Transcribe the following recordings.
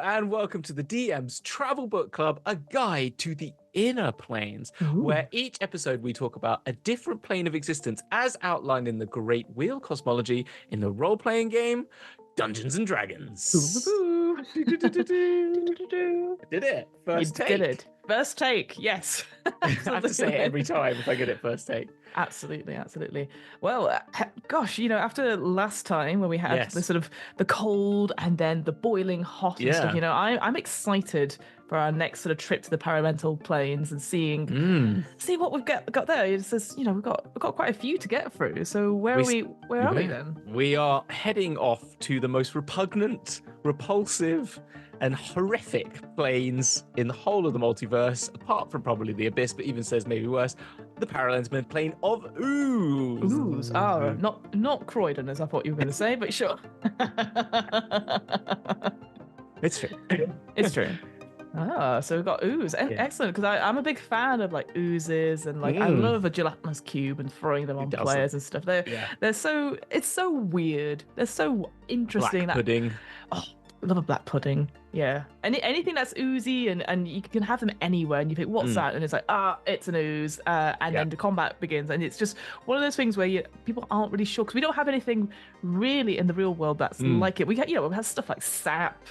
and welcome to the DM's Travel Book Club, a guide to the inner planes, Ooh. where each episode we talk about a different plane of existence as outlined in the Great Wheel cosmology in the role-playing game Dungeons and Dragons. Did it. First take. Did it. First take, yes. I have to say it every time if I get it first take. Absolutely. Well, gosh, after last time when we had the sort of the cold and then the boiling hot and stuff, I'm excited for our next sort of trip to the Paraelemental Planes and see what we've got there. It says, we've got quite a few to get through. So where are we then? We are heading off to the most repugnant, repulsive, and horrific planes in the whole of the multiverse, apart from probably the Abyss, but even says maybe worse, the Paraelemental Plane of Ooze. Ooze. Oh, not Croydon, as I thought you were going to say, but sure. It's true. It's true. So we've got ooze. Excellent, because I'm a big fan of like oozes and like I love a gelatinous cube and throwing them on players and stuff. It's so weird. They're so interesting. Black pudding. I love a black pudding. Yeah. Anything that's oozy and you can have them anywhere and you think, what's that? And it's like, it's an ooze. And then the combat begins. And it's just one of those things where people aren't really sure because we don't have anything really in the real world that's like it. We have stuff like sap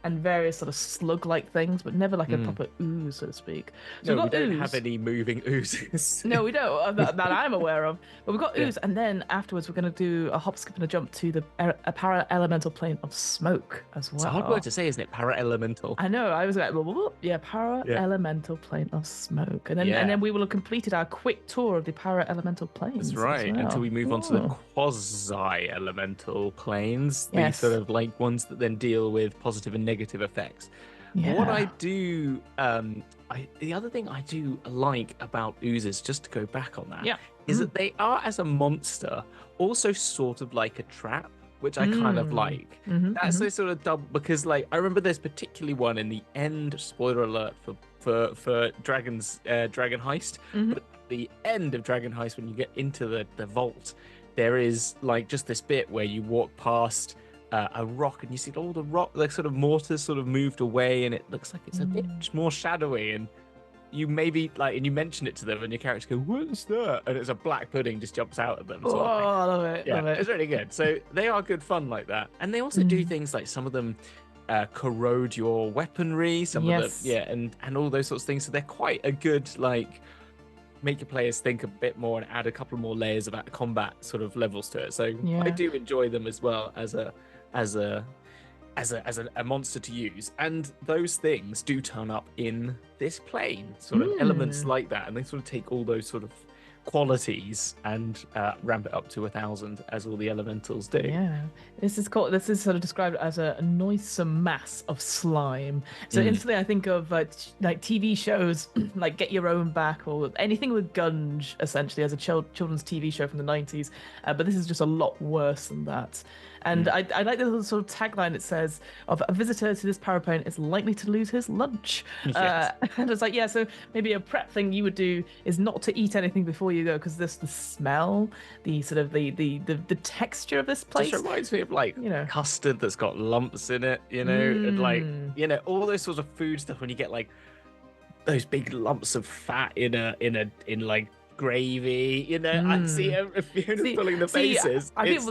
and various sort of slug-like things, but never like a proper ooze, so to speak. So we don't have any moving oozes. No, we don't, that I'm aware of. But we've got ooze, and then afterwards we're going to do a hop, skip, and a jump to a Paraelemental Plane of Smoke as well. It's a hard word to say, isn't it? Paraelemental. I know, I was like, Paraelemental Plane of Smoke. And then we will have completed our quick tour of the Paraelemental Planes. That's right, until we move on to the quasi-elemental planes, the sort of like ones that then deal with positive and negative effects. What I do, the other thing I do like about oozes, just to go back on that, is that they are, as a monster, also sort of like a trap, which I kind of like. That's a sort of double, because like I remember there's particularly one in the end, spoiler alert for Dragon Heist, but at the end of Dragon Heist, when you get into the vault, there is like just this bit where you walk past a rock and you see all the rock, like sort of mortars sort of moved away, and it looks like it's a bit more shadowy, and you maybe like, and you mention it to them and your characters go, what's that? And it's a black pudding just jumps out at them. I love it. Yeah, it's really good. So they are good fun like that. And they also do things like some of them corrode your weaponry, some of them, and all those sorts of things. So they're quite a good, like, make your players think a bit more and add a couple more layers of combat sort of levels to it. So I do enjoy them as well as a monster to use, and those things do turn up in this plane, sort of elements like that, and they sort of take all those sort of qualities and ramp it up to 1,000 as all the elementals do. This is sort of described as a noisome mass of slime. So instantly I think of like TV shows like Get Your Own Back or anything with Gunge, essentially, as a children's TV show from the 90s, but this is just a lot worse than that. And I like the little sort of tagline. It says, of a visitor to this paraplane is likely to lose his lunch. And it's like, so maybe a prep thing you would do is not to eat anything before you go, because the smell, the sort of the texture of this place. It just reminds me of like custard that's got lumps in it, and like all those sorts of food stuff when you get like those big lumps of fat in like gravy, I see Fiona pulling the faces. I think,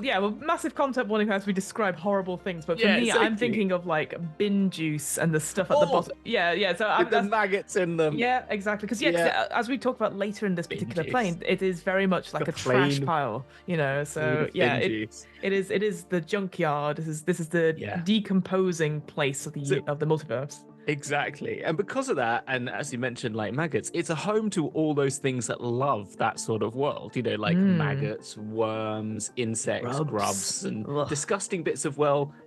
massive content warning as we describe horrible things, but for me, I'm thinking of like bin juice and the stuff at the bottom. So the maggots in them. Yeah, exactly. Because as we talk about later in this particular plane, it is very much like a trash pile. So it is the junkyard. This is the decomposing place of the multiverse. Exactly. And because of that, and as you mentioned, like maggots, it's a home to all those things that love that sort of world, like maggots, worms, insects, grubs, and disgusting bits of,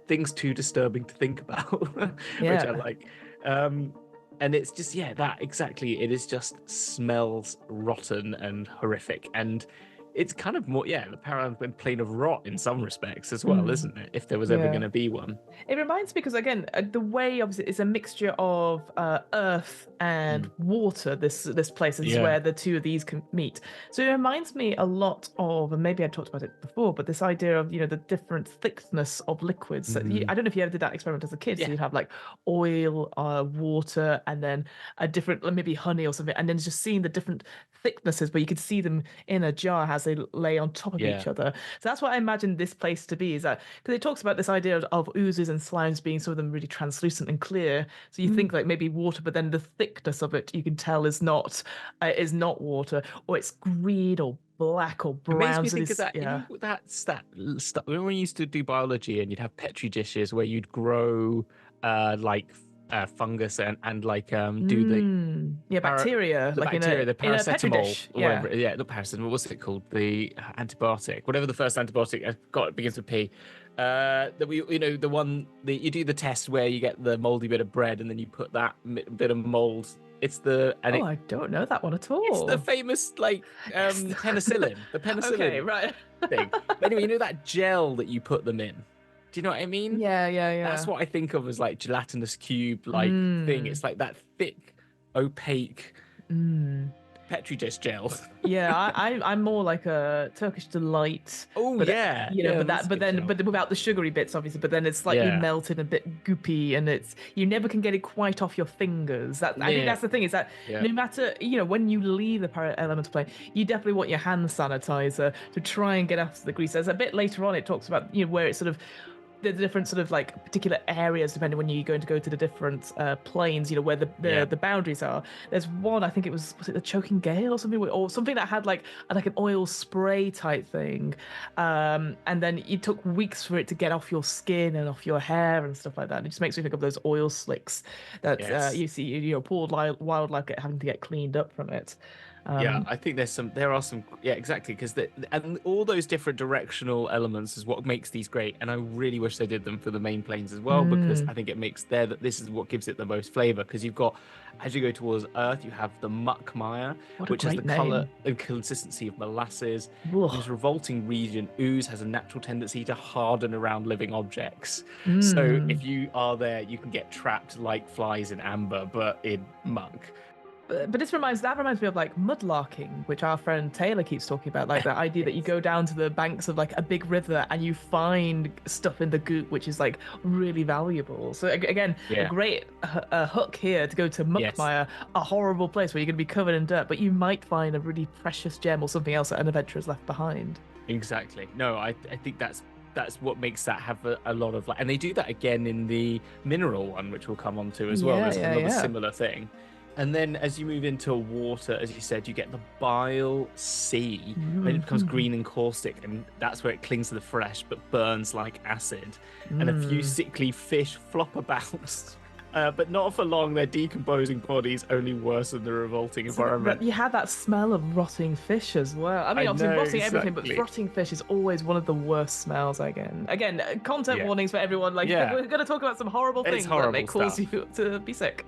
things too disturbing to think about, which I like. And it's just, that exactly. It is just smells rotten and horrific. And it's kind of more, the Paraelemental Plane of Rot in some respects as well, isn't it? If there was ever going to be one. It reminds me, because again, the way obviously it's a mixture of earth and water. This place is where the two of these can meet. So it reminds me a lot of, and maybe I talked about it before, but this idea of the different thickness of liquids. So I don't know if you ever did that experiment as a kid. So you'd have like oil, water, and then a different, maybe honey or something, and then just seeing the different thicknesses where you could see them in a jar as they lay on top of each other. So that's what I imagine this place to be, is that because it talks about this idea of oozes and slimes being some of them really translucent and clear. So you think like maybe water, but then the thickness of it you can tell is not water, or it's green or black or brown. It makes me think of that. That stuff when we used to do biology, and you'd have petri dishes where you'd grow fungus and like do the bacteria, like bacteria, the paracetamol, or whatever. Not paracetamol. What's it called? The antibiotic, whatever the first antibiotic. It begins with P. That we, the one that you do the test where you get the moldy bit of bread and then you put that bit of mold. It's I don't know that one at all. It's the famous penicillin, the penicillin okay, right. thing. But anyway, that gel that you put them in. Do you know what I mean? Yeah. That's what I think of as like gelatinous cube thing. It's like that thick, opaque petri dish gel. I'm more like a Turkish delight. Oh, but but without the sugary bits, obviously. But then it's slightly melted, a bit goopy, and you never can get it quite off your fingers. I think that's the thing, is that no matter when you leave the Paraelemental Plane, you definitely want your hand sanitizer to try and get after the grease. There's a bit later on, it talks about where it's sort of the different sort of like particular areas depending when you're going to go to the different planes, where the boundaries are. There's one, I think was it the choking gale or something that had like an oil spray type thing, and then it took weeks for it to get off your skin and off your hair and stuff like that. It just makes me think of those oil slicks that you see poor wildlife having to get cleaned up from it. I think there are some exactly, because and all those different directional elements is what makes these great, and I really wish they did them for the main planes as well, because I think it makes this is what gives it the most flavor, because you've got, as you go towards Earth, you have the muck mire, which has the color and consistency of molasses. This revolting region, ooze, has a natural tendency to harden around living objects. So if you are there, you can get trapped like flies in amber, but in muck. But that reminds me of like mudlarking, which our friend Taylor keeps talking about, like that idea that you go down to the banks of like a big river and you find stuff in the goop which is like really valuable. So again, a great hook here to go to Muckmire, a horrible place where you're going to be covered in dirt, but you might find a really precious gem or something else that an adventurer's left behind. Exactly. No, I think that's what makes that have a lot of and they do that again in the mineral one, which we'll come on to as well. There's another similar thing. And then as you move into water, as you said, you get the bile sea, and it becomes green and caustic, and that's where it clings to the flesh but burns like acid. And a few sickly fish flop about. But not for long. Their decomposing bodies only worsen the revolting environment. You have that smell of rotting fish as well. I mean, obviously rotting everything, but rotting fish is always one of the worst smells. Again, content warnings for everyone. We're going to talk about some horrible things that may cause you to be sick.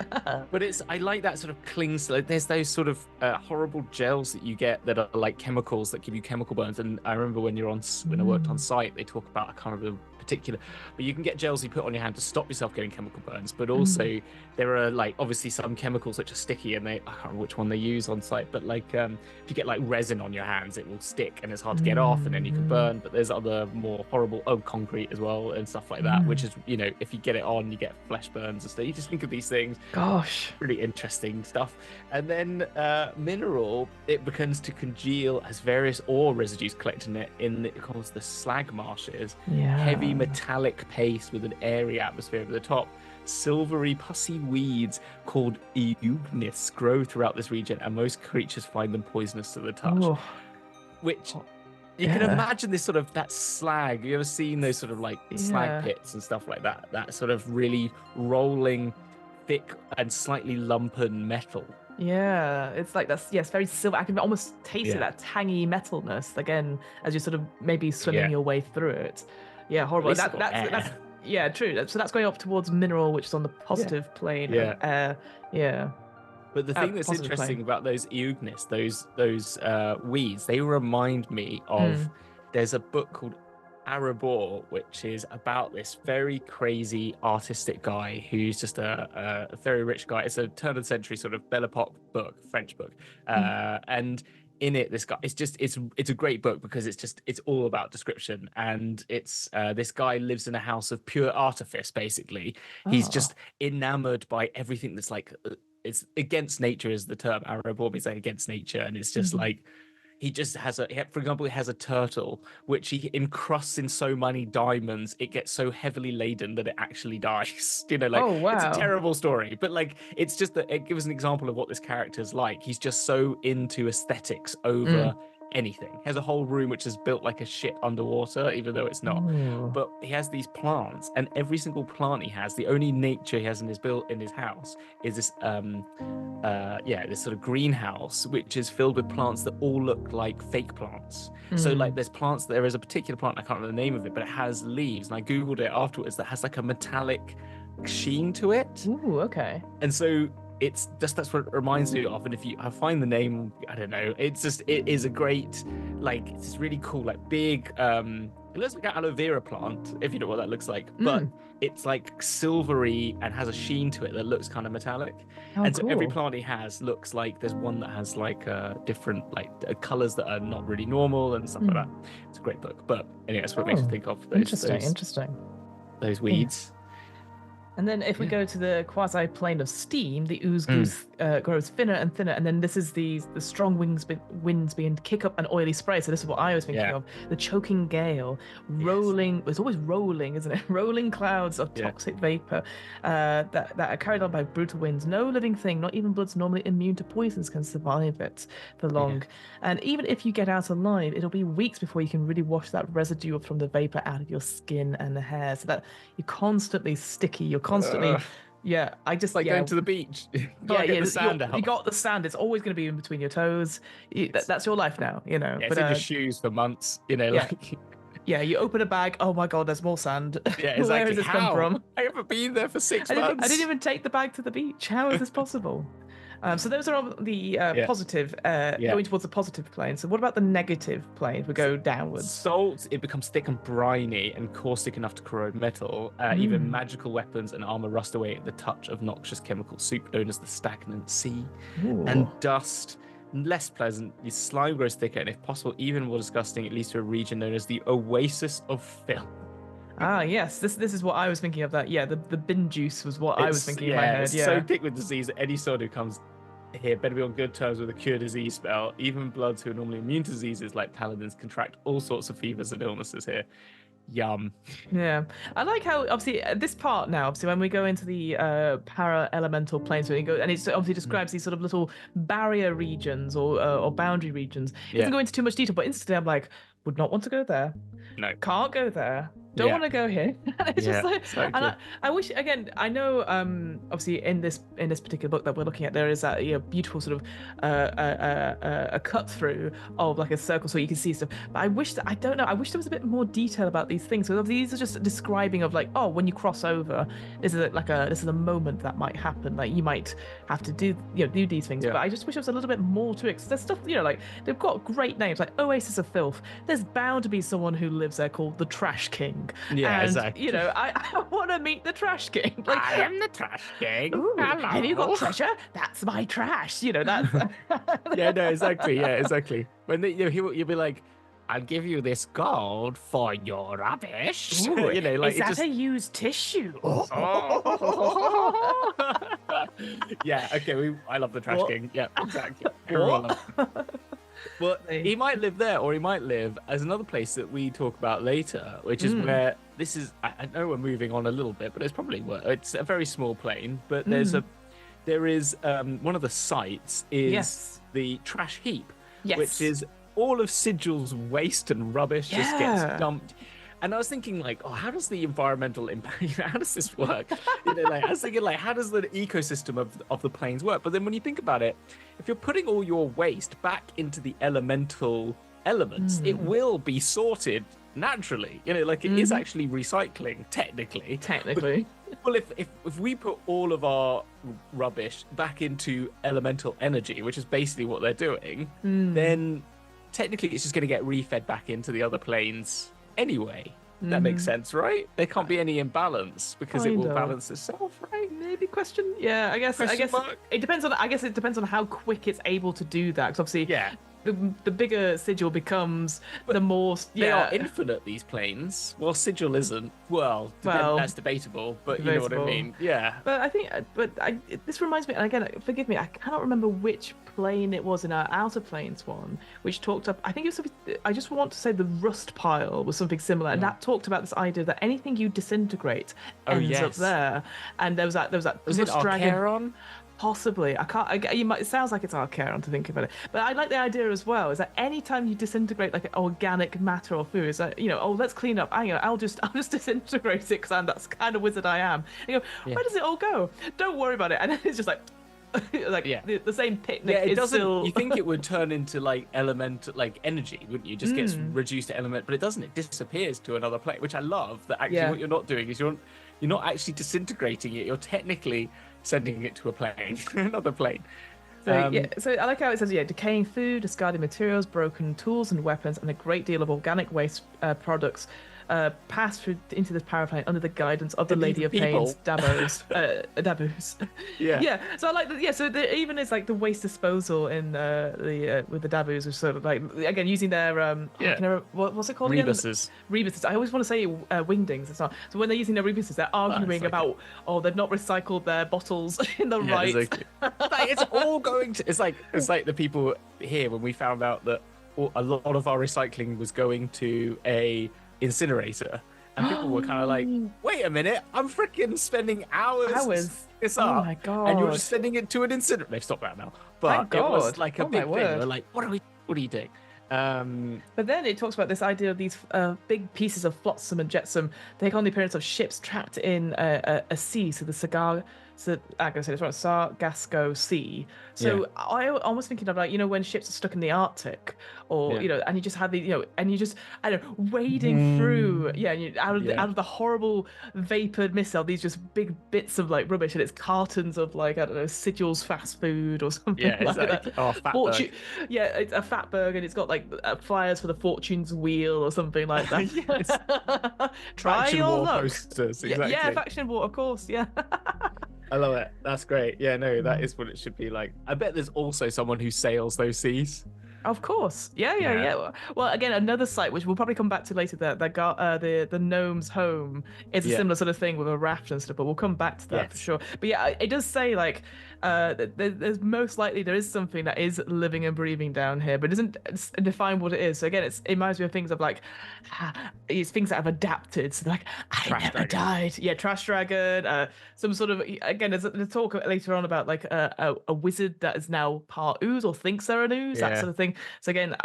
But I like that sort of clings. There's those sort of horrible gels that you get that are like chemicals that give you chemical burns. And I remember when I worked on site, they talk about, I can't remember particular, but you can get gels you put on your hand to stop yourself getting chemical burns, but also there are like obviously some chemicals which are sticky, and I can't remember which one they use on site, but like if you get like resin on your hands, it will stick and it's hard to get off, and then you can burn. But there's other more horrible concrete as well and stuff like that, which is if you get it on, you get flesh burns and stuff. You just think of these things, really interesting stuff. And then mineral, it begins to congeal as various ore residues collect in it it calls the slag marshes. Heavy metallic paste with an airy atmosphere over the top. Silvery pussy weeds called eugnis grow throughout this region, and most creatures find them poisonous to the touch. Which you can imagine this sort of that slag. Have you ever seen those sort of like slag pits and stuff like that? That sort of really rolling, thick and slightly lumpen metal. Yeah, it's like that's it's very silver. I can almost taste it, that tangy metalness again as you're sort of maybe swimming your way through it. Yeah, horrible. That's true. So that's going up towards mineral, which is on the positive plane of air. Yeah. But the thing that's interesting about those eugnis, those weeds, they remind me of. There's a book called Arabor, which is about this very crazy artistic guy who's just a very rich guy. It's a turn of the century sort of Belle Epoque book, French book, and in it, this guy, it's a great book because it's all about description, and it's this guy lives in a house of pure artifice. Basically, he's just enamored by everything that's like it's against nature is the term. Arabor means like against nature, and it's just like. He just has for example, he has a turtle which he encrusts in so many diamonds, it gets so heavily laden that it actually dies. You know, like it's a terrible story, but like it's just that it gives an example of what this character's like. He's just so into aesthetics over anything. He has a whole room which is built like a ship underwater, even though it's not. But he has these plants, and every single plant he has, the only nature he has in his house is this this sort of greenhouse which is filled with plants that all look like fake plants. So like there's plants, there is a particular plant, I can't remember the name of it, but it has leaves, and I googled it afterwards, that has like a metallic sheen to it. Ooh, okay. And so it's just, that's what it reminds me of. And if I find the name, I don't know, it is a great, like, it's this really cool, like big it looks like an aloe vera plant, if you know what that looks like, but it's like silvery and has a sheen to it that looks kind of metallic. And so every plant he has looks like there's one that has like different like colors that are not really normal and stuff like that. It's a great book. But anyway, that's what it makes me think of those interesting those weeds. And then if we go to the quasi-plane of steam, the ooze grows thinner and thinner, and then this is the strong winds begin to kick up an oily spray. So this is what I was thinking of. The choking gale, rolling, it's always rolling, isn't it? Rolling clouds of toxic vapor that are carried on by brutal winds. No living thing, not even bloods normally immune to poisons, can survive it for long. And even if you get out alive, it'll be weeks before you can really wash that residue from the vapor out of your skin and the hair, so that you're constantly sticky, you're constantly I just like going to the beach. Get the sand out. You got the sand, it's always going to be in between your toes. That's your life now, you know. It's in your shoes for months, you know. Like you open a bag, oh my god, there's more sand. Yeah, exactly. Where has this come from? I haven't been there for 6 months. I didn't even take the bag to the beach. How is this possible? So those are all the positive, going towards the positive plane. So what about the negative plane if we go downwards? Salt, it becomes thick and briny and caustic enough to corrode metal. Even magical weapons and armor rust away at the touch of noxious chemical soup known as the stagnant sea. And dust, less pleasant. The slime grows thicker and if possible even more disgusting. It leads to a region known as the oasis of filth. Ah, yes. This is what I was thinking of. That the bin juice was what I was thinking in my head. It's so thick with disease that any sort who comes here better be on good terms with a cure disease spell. Even bloods who are normally immune to diseases like paladins contract all sorts of fevers and illnesses here. Yum. Yeah, I like how obviously this part now. Obviously, when we go into the para-elemental planes, and it obviously describes these sort of little barrier regions or boundary regions. It doesn't go into too much detail, but instantly I'm like, would not want to go there. No, can't go there. Don't want to go here. It's just like, and I wish, again, I know obviously in this particular book that we're looking at, there is that beautiful sort of a cut through of like a circle so you can see stuff. But I wish that, I don't know, I wish there was a bit more detail about these things. So these are just describing of like, oh, when you cross over, this is a moment that might happen. Like you might have to do these things. But I just wish there was a little bit more to it. Because there's stuff, like they've got great names like Oasis of Filth. There's bound to be someone who lives there called the Trash King. Yeah, and, exactly. I want to meet the Trash King. Like, I am the Trash King. Ooh, have you got treasure? That's my trash. That's. Yeah, no, exactly. Yeah, exactly. When you'll be like, I'll give you this gold for your rubbish. Ooh, is that a used tissue? Yeah. Okay. I love the Trash King. Yeah, exactly. Everyone loves him. Well, he might live there, or he might live as another place that we talk about later, which is where this is. I know we're moving on a little bit, but it's a very small plane. But there is one of the sites is the trash heap, which is all of Sigil's waste and rubbish just gets dumped. And I was thinking, like, oh, how does the environmental impact? How does this work? I was thinking, like, how does the ecosystem of the planes work? But then when you think about it, if you're putting all your waste back into the elemental elements, it will be sorted naturally. It is actually recycling technically. Well, if we put all of our rubbish back into elemental energy, which is basically what they're doing, then technically it's just going to get refed back into the other planes anyway. That makes sense, right? There can't be any imbalance because it will balance itself, right? Maybe question. Yeah, I guess it depends on. I guess it depends on how quick it's able to do that. Because obviously, the bigger sigil becomes, the more. They are infinite, these planes. Well, sigil isn't. Well, that's debatable, but you know what I mean. Yeah. But I think, this reminds me, and again, forgive me, I cannot remember which plane it was in our outer planes one, which talked up. I think it was. I just want to say the rust pile was something similar, and that talked about this idea that anything you disintegrate ends up there. And there was that. Was it Archaron? Possibly. I can't. It sounds like it's Archaron to think about it, but I like the idea as well. Is that anytime you disintegrate like organic matter or food, is that let's clean up. I'll just disintegrate it because that's the kind of wizard I am. And you go, where does it all go? Don't worry about it. And then it's just like. The same picnic. Yeah, it doesn't. Still... You think it would turn into like element, like energy, wouldn't you? Just gets reduced to element, but it doesn't. It disappears to another plane, which I love. That actually what you're not doing is you're not actually disintegrating it. You're technically sending it to a plane, another plane. So so I like how it says decaying food, discarded materials, broken tools and weapons, and a great deal of organic waste products. Pass through into this paraplane under the guidance of the Lady of Pains, Dabos. Yeah. So I like that. Yeah. So there even is like the waste disposal in with the Dabos, which sort of like again using their what's it called rebuses. Again? Rebuses. I always want to say wingdings. It's not. So when they're using their rebuses, they're arguing about they've not recycled their bottles in the right. Exactly. It's all going to. It's like the people here when we found out that a lot of our recycling was going to a incinerator, and people were kind of like, wait a minute, I'm freaking spending hours this up, oh my god, and you're just sending it to an incinerator. They've stopped that now, but it was like a big thing. They're like, what are you doing? But then it talks about this idea of these big pieces of flotsam and jetsam take on the appearance of ships trapped in a sea, so the I'm going to say this right, Sargasso Sea. So I almost thinking of like, when ships are stuck in the Arctic or, and you just have the, and you just, I don't know, wading through, out of the horrible vapored mist, these just big bits of like rubbish, and it's cartons of like, I don't know, Sigil's fast food or something like that. Oh, Fatberg. It's a Fatberg, and it's got like flyers for the Fortune's Wheel or something like that. Try Faction your war luck. Posters, exactly. Yeah, faction war, of course, yeah. I love it. That's great. Yeah, no, that is what it should be like. I bet there's also someone who sails those seas. Of course. Yeah. Well, again, another site which we'll probably come back to later, the gnome's home is a similar sort of thing with a raft and stuff, but we'll come back to that for sure. But yeah, it does say like there's most likely there is something that is living and breathing down here, but it doesn't define what it is. So again, it reminds me of things of like it's things that have adapted. So like I never died. Yeah, trash dragon. Some sort of there's a talk later on about like a wizard that is now part ooze or thinks they're an ooze, that sort of thing. So again,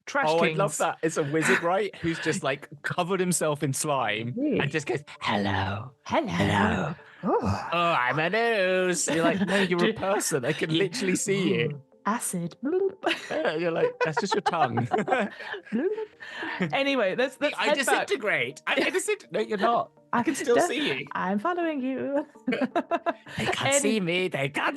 Trash Kings. I love that. It's a wizard, right? Who's just like covered himself in slime and just goes, hello. Oh, I'm an ooze. You're like, no, you're a person. I can literally see you. Acid. You're like, that's just your tongue. Anyway, let's I disintegrate. No, you're not. I can still see you. I'm following you. They can't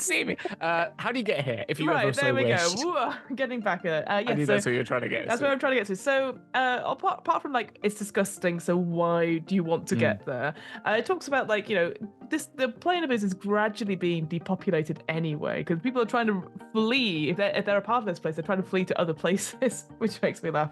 see me. How do you get here? If you ever so wished. Go. Getting back at it. I think that's what you're trying to get. That's what I'm trying to get to. So, apart from like it's disgusting, so why do you want to get there? It talks about like the plane of Ooze is gradually being depopulated anyway because people are trying to flee. If they're a part of this place, they're trying to flee to other places, which makes me laugh.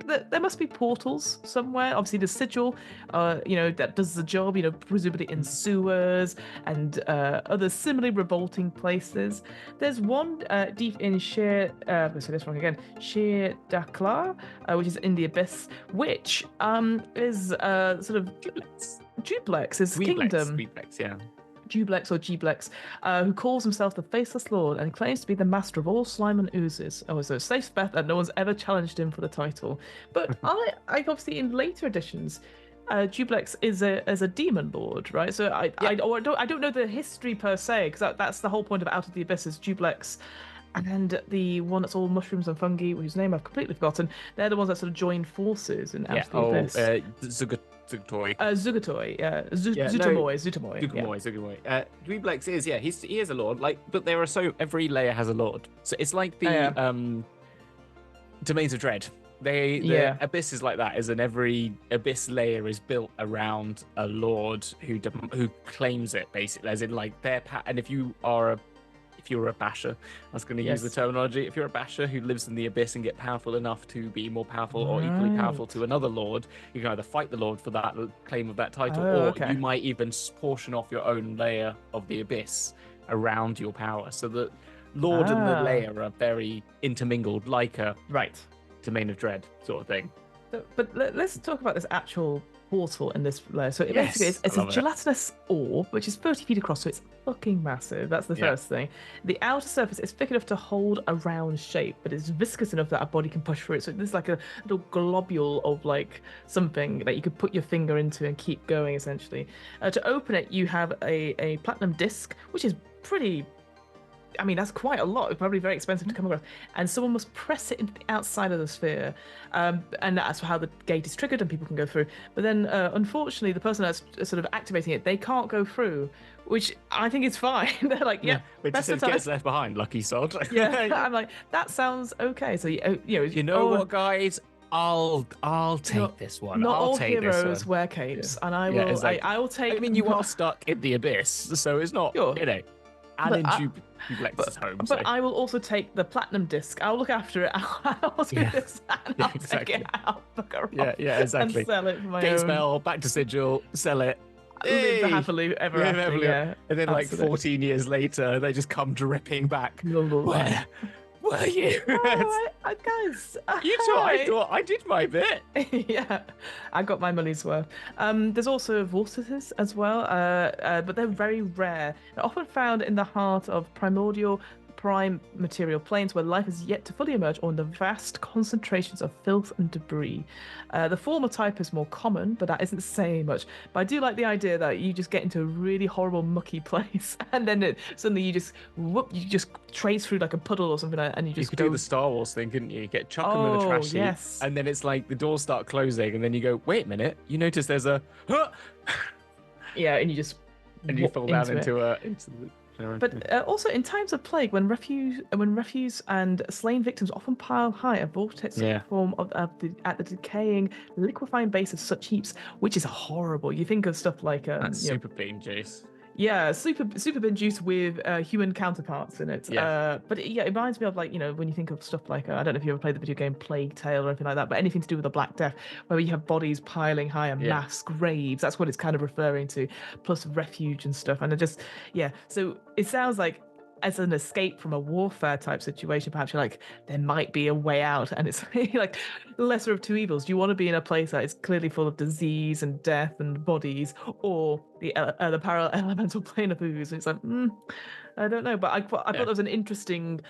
There must be portals somewhere. Obviously, the sigil, that does the job. Presumably in sewers and other similarly revolting places. There's one deep in Shir. I'm going to say this wrong again. Shir Daklar, which is in the abyss, which is sort of Duplex is kingdom. Duplex, yeah. Duplex or Gblex, who calls himself the Faceless Lord and claims to be the master of all slime and oozes. Oh, so safe bet that no one's ever challenged him for the title. But I've obviously in later editions, Duplex is a demon lord, right? So I don't know the history per se, because that's the whole point of Out of the Abyss is Duplex and the one that's all mushrooms and fungi, whose name I've completely forgotten. They're the ones that sort of join forces and out the abyss. Zugatoi. Zugatoi, yeah. Zugamoy. Dweeblex he is a lord, but there are every layer has a lord. So it's like the Domains of Dread. The abyss is like that, as in every abyss layer is built around a lord who claims it, basically, as in like and if you're a basher, I was going to use the terminology. If you're a basher who lives in the abyss and get powerful enough to be more powerful or equally powerful to another lord, you can either fight the lord for that claim of that title, or you might even portion off your own layer of the abyss around your power. So the lord and the layer are very intermingled, like a Domain of Dread sort of thing. But let's talk about this actual portal in this layer. So basically it's a gelatinous orb, which is 30 feet across, so it's fucking massive. That's the first thing. The outer surface is thick enough to hold a round shape, but it's viscous enough that a body can push through it. So there's like a little globule of like something that you could put your finger into and keep going, essentially. To open it, you have a platinum disc, which is pretty... I mean, that's quite a lot. It's probably very expensive to come across. And someone must press it into the outside of the sphere. And that's how the gate is triggered and people can go through. But then, unfortunately, the person that's sort of activating it, they can't go through, which I think is fine. They're like, which just gets left behind, lucky sod. I'm like, that sounds okay. So, what, guys? I'll take this one. Not I'll all take heroes this one. wear capes, and I will. Exactly. I will take. I mean, you are stuck in the abyss, so it's not. And in Duplex's home. But I will also take the platinum disc. I'll look after it. I'll do this, and I'll take it out. Exactly. And sell it for my Gate own. Spell, back to Sigil, sell it. Live happily ever after. And then, like 14 years later, they just come dripping back. Where were you? Guys, you thought I did my bit. I got my money's worth. There's also vortices as well, but they're very rare. They're often found in the heart of primordial prime material planes where life is yet to fully emerge, or in the vast concentrations of filth and debris. The former type is more common, but that isn't saying much. But I do like the idea that you just get into a really horrible mucky place, and then suddenly you just trace through like a puddle or something, and you just do the Star Wars thing, couldn't you? Chuck them in the trash heap, and then it's like the doors start closing, and then you go, wait a minute, you notice there's a and you just fall down into the. But also in times of plague, when refuse and slain victims often pile high, a vortex form at the decaying, liquefying base of such heaps, which is horrible. You think of stuff like super bean juice. Yeah, super bin juice with human counterparts in it. But it reminds me of when you think of stuff like I don't know if you ever played the video game Plague Tale or anything like that, but anything to do with the Black Death, where you have bodies piling high and mass graves. That's what it's kind of referring to, plus refuge and stuff. And so it sounds like, as an escape from a warfare type situation, perhaps you're like, there might be a way out, and it's like lesser of two evils. Do you want to be in a place that is clearly full of disease and death and bodies, or the Paraelemental Plane of Ooze? And it's like, I don't know. But I thought that was an interesting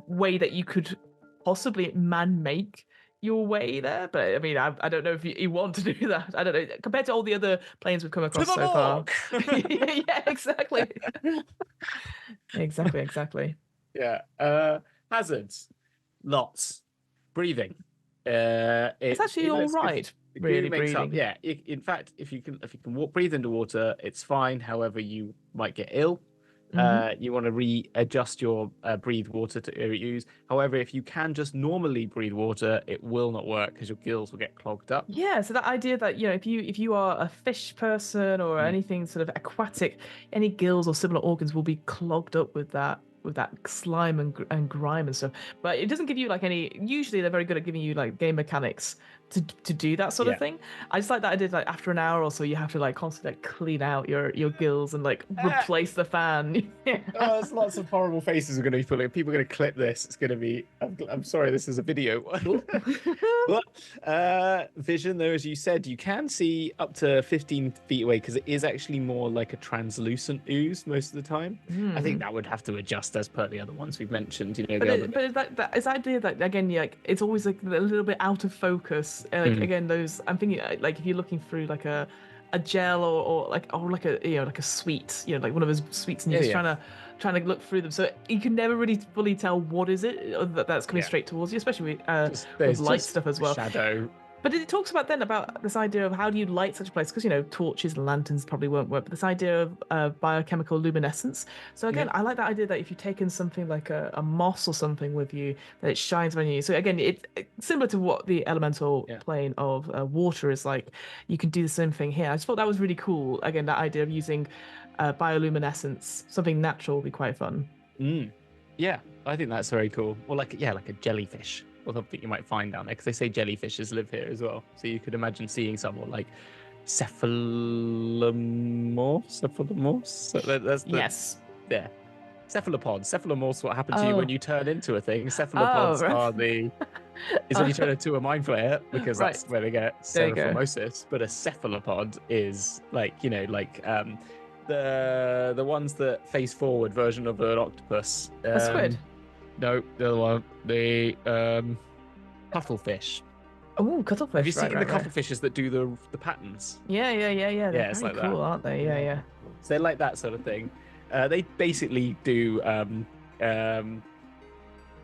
way that you could possibly man-make your way there. But I mean, I don't know if you want to do that. I don't know. Compared to all the other planes we've come across so far. Exactly. Exactly. Hazards. Lots. Breathing. It's actually all right. Really breathing. In fact, if you can breathe underwater, it's fine. However, you might get ill. You want to readjust your breathe water to use. However, if you can just normally breathe water, it will not work because your gills will get clogged up. Yeah, so that idea that if you are a fish person or anything sort of aquatic, any gills or similar organs will be clogged up with that slime and grime and stuff. But it doesn't give you any. Usually they're very good at giving you game mechanics to do that sort of thing. I just like that I did after an hour or so you have to constantly clean out your gills and replace the fan. There's lots of horrible faces are going to be pulling. People are going to clip this. It's going to be. I'm sorry, this is a video. Vision, though, as you said, you can see up to 15 feet away because it is actually more like a translucent ooze most of the time. I think that would have to adjust as per the other ones we've mentioned. But it's that idea that again, it's always a little bit out of focus. Again, those I'm thinking if you're looking through a a gel or like a sweet, like one of those sweets, and you're just trying to look through them. So you can never really fully tell what is it that's coming straight towards you, especially with light stuff as well. Shadow. But it talks about this idea of how do you light such a place? Because, torches and lanterns probably won't work, but this idea of biochemical luminescence. So again, I like that idea that if you've taken something like a moss or something with you, that it shines on you. So again, it's similar to what the elemental plane of water is like. You can do the same thing here. I just thought that was really cool. Again, that idea of using bioluminescence, something natural, would be quite fun. Yeah, I think that's very cool. Or like a jellyfish. Or something you might find down there, because they say jellyfishes live here as well. So you could imagine seeing someone like cephalomorphs. So that's cephalopods. Cephalomorphs. What happened to you when you turn into a thing? Cephalopods are when you turn into a mind flayer, because that's where they get cephalomosis. But a cephalopod is the ones that face forward version of an octopus. A squid. No, the other one, the cuttlefish. Oh, cuttlefish! Have you seen the cuttlefishes that do the patterns? Yeah. They're it's like cool, that, aren't they? Yeah. So they're like that sort of thing. They basically do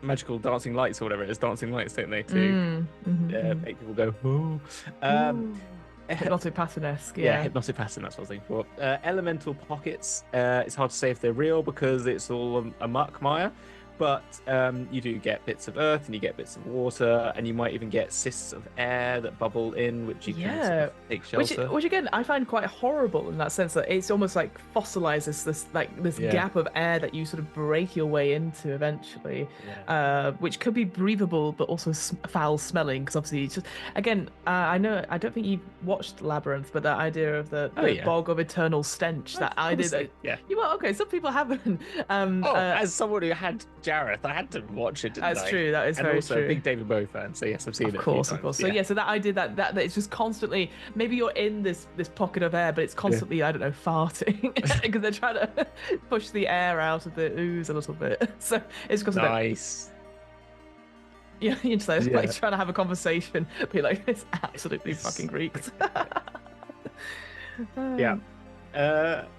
magical dancing lights or whatever it is, dancing lights, don't they? To make people go, oh. Hypnotic pattern-esque, hypnotic pattern, that's what I was thinking for. Elemental pockets, it's hard to say if they're real because it's all a muck mire. But you do get bits of earth and you get bits of water, and you might even get cysts of air that bubble in, which you can sort of take shelter. Which again, I find quite horrible in that sense that it's almost like fossilizes this gap of air that you sort of break your way into eventually, which could be breathable but also foul smelling, because obviously it's just, again, I don't think you've watched Labyrinth, but that idea of the bog of eternal stench, that idea that okay, some people haven't. As someone who had Jareth, I had to watch it, didn't I? That's true. That is very true. And also a big David Bowie fan, so yes, I've seen it. Of course. So so that idea that it's just constantly, maybe you're in this pocket of air, but it's constantly, I don't know, farting because they're trying to push the air out of the ooze a little bit. So it's constantly nice. You're just like trying to have a conversation, be like, it's absolutely fucking reeks. And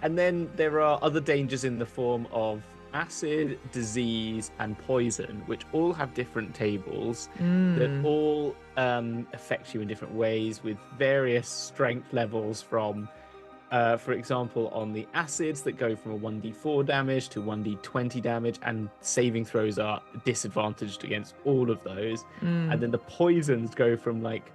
then there are other dangers in the form of acid, disease, and poison, which all have different tables that all affect you in different ways with various strength levels from, for example, on the acids that go from a 1d4 damage to 1d20 damage, and saving throws are disadvantaged against all of those. And then the poisons go from like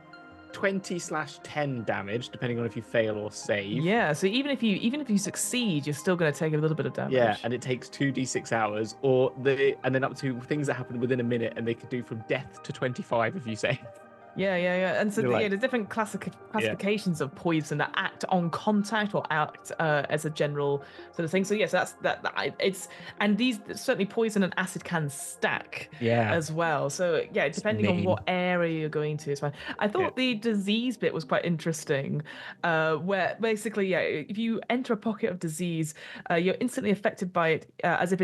20/10 damage, depending on if you fail or save. Yeah, so even if you succeed, you're still going to take a little bit of damage. Yeah, and it takes 2d6 hours, and then up to things that happen within a minute, and they could do from death to 25 if you save. Yeah. And so there's different classifications of poison that act on contact or act as a general sort of thing. So yes, that's and these certainly poison and acid can stack as well. So depending on what area you're going to, it's fine. I thought the disease bit was quite interesting, where basically if you enter a pocket of disease, you're instantly affected by it as if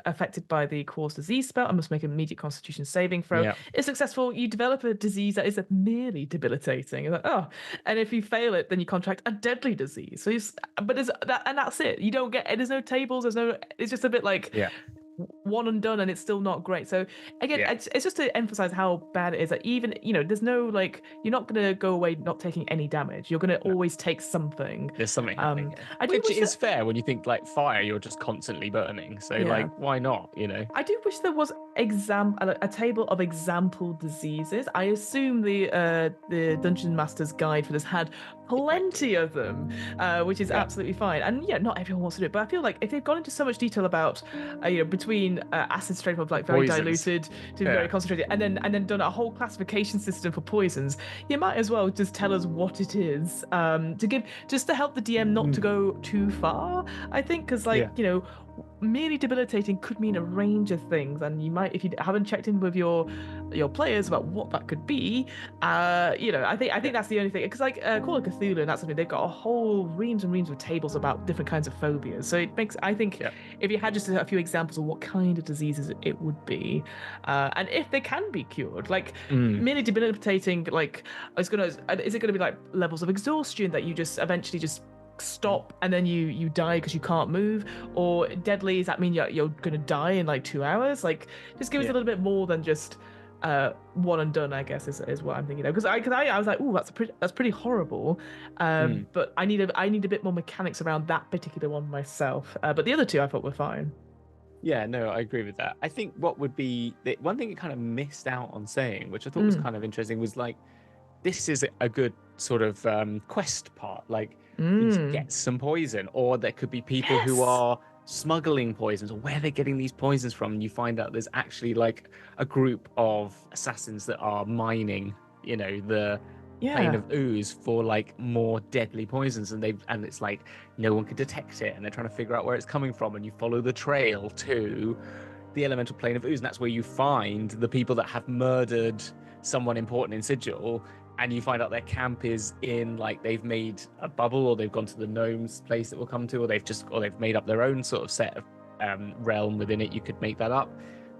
affected by the cause disease spell. I must make an immediate Constitution saving throw. If successful, you develop a disease that is merely debilitating. And if you fail it, then you contract a deadly disease. So that's it. You don't get, there's no tables, it's just a bit like one and done, and it's still not great. So again, it's just to emphasize how bad it is that even, there's no, like, you're not going to go away not taking any damage. You're going to always take something. There's something happening. Which is fair when you think like fire, you're just constantly burning. So like, why not, I do wish there was a table of example diseases. I assume the Dungeon Master's Guide for this had plenty of them, which is absolutely fine. And not everyone wants to do it, but I feel like if they've gone into so much detail about between acid strength of like very diluted to very concentrated, and then done a whole classification system for poisons, you might as well just tell us what it is, to help the DM not to go too far, I think, because merely debilitating could mean a range of things, and you might, if you haven't checked in with your players about what that could be, I think that's the only thing, because like Call of Cthulhu and that's something, they've got a whole reams and reams of tables about different kinds of phobias. So it makes, I think, if you had just a few examples of what kind of diseases it would be, and if they can be cured, like merely debilitating, like is it gonna be like levels of exhaustion that you just eventually just stop and then you die because you can't move? Or deadly, does that mean you're gonna die in like 2 hours? Like, just give us a little bit more than just one and done, I guess, is what I'm thinking of. Because I was like, oh, that's pretty horrible, but I need a bit more mechanics around that particular one myself, but the other two I thought were fine. Yeah, no, I agree with that. I think what would be the one thing it kind of missed out on saying, which I thought was kind of interesting, was like, this is a good sort of quest part. Like, you get some poison, or there could be people who are smuggling poisons, or where they're getting these poisons from. And you find out there's actually like a group of assassins that are mining, the plane of ooze for like more deadly poisons, and it's like no one can detect it, and they're trying to figure out where it's coming from. And you follow the trail to the elemental plane of ooze, and that's where you find the people that have murdered someone important in Sigil. And you find out their camp is in, like, they've made a bubble, or they've gone to the gnomes place that we'll come to, or they've made up their own sort of set of realm within it. You could make that up,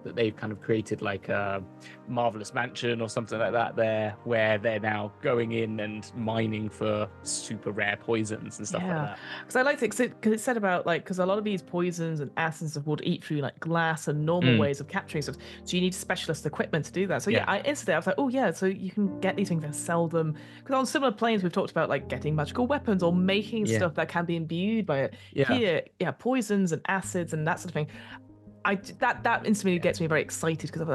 that they've kind of created like a marvelous mansion or something like that there, where they're now going in and mining for super rare poisons and stuff like that. Because I liked it because it said about, like, because a lot of these poisons and acids would eat through like glass and normal ways of capturing stuff, so you need specialist equipment to do that. So I instantly, I was like, oh yeah, so you can get these things and sell them, because on similar planes we've talked about like getting magical weapons or making stuff that can be imbued by it. Here, poisons and acids and that sort of thing. That instantly gets me very excited, because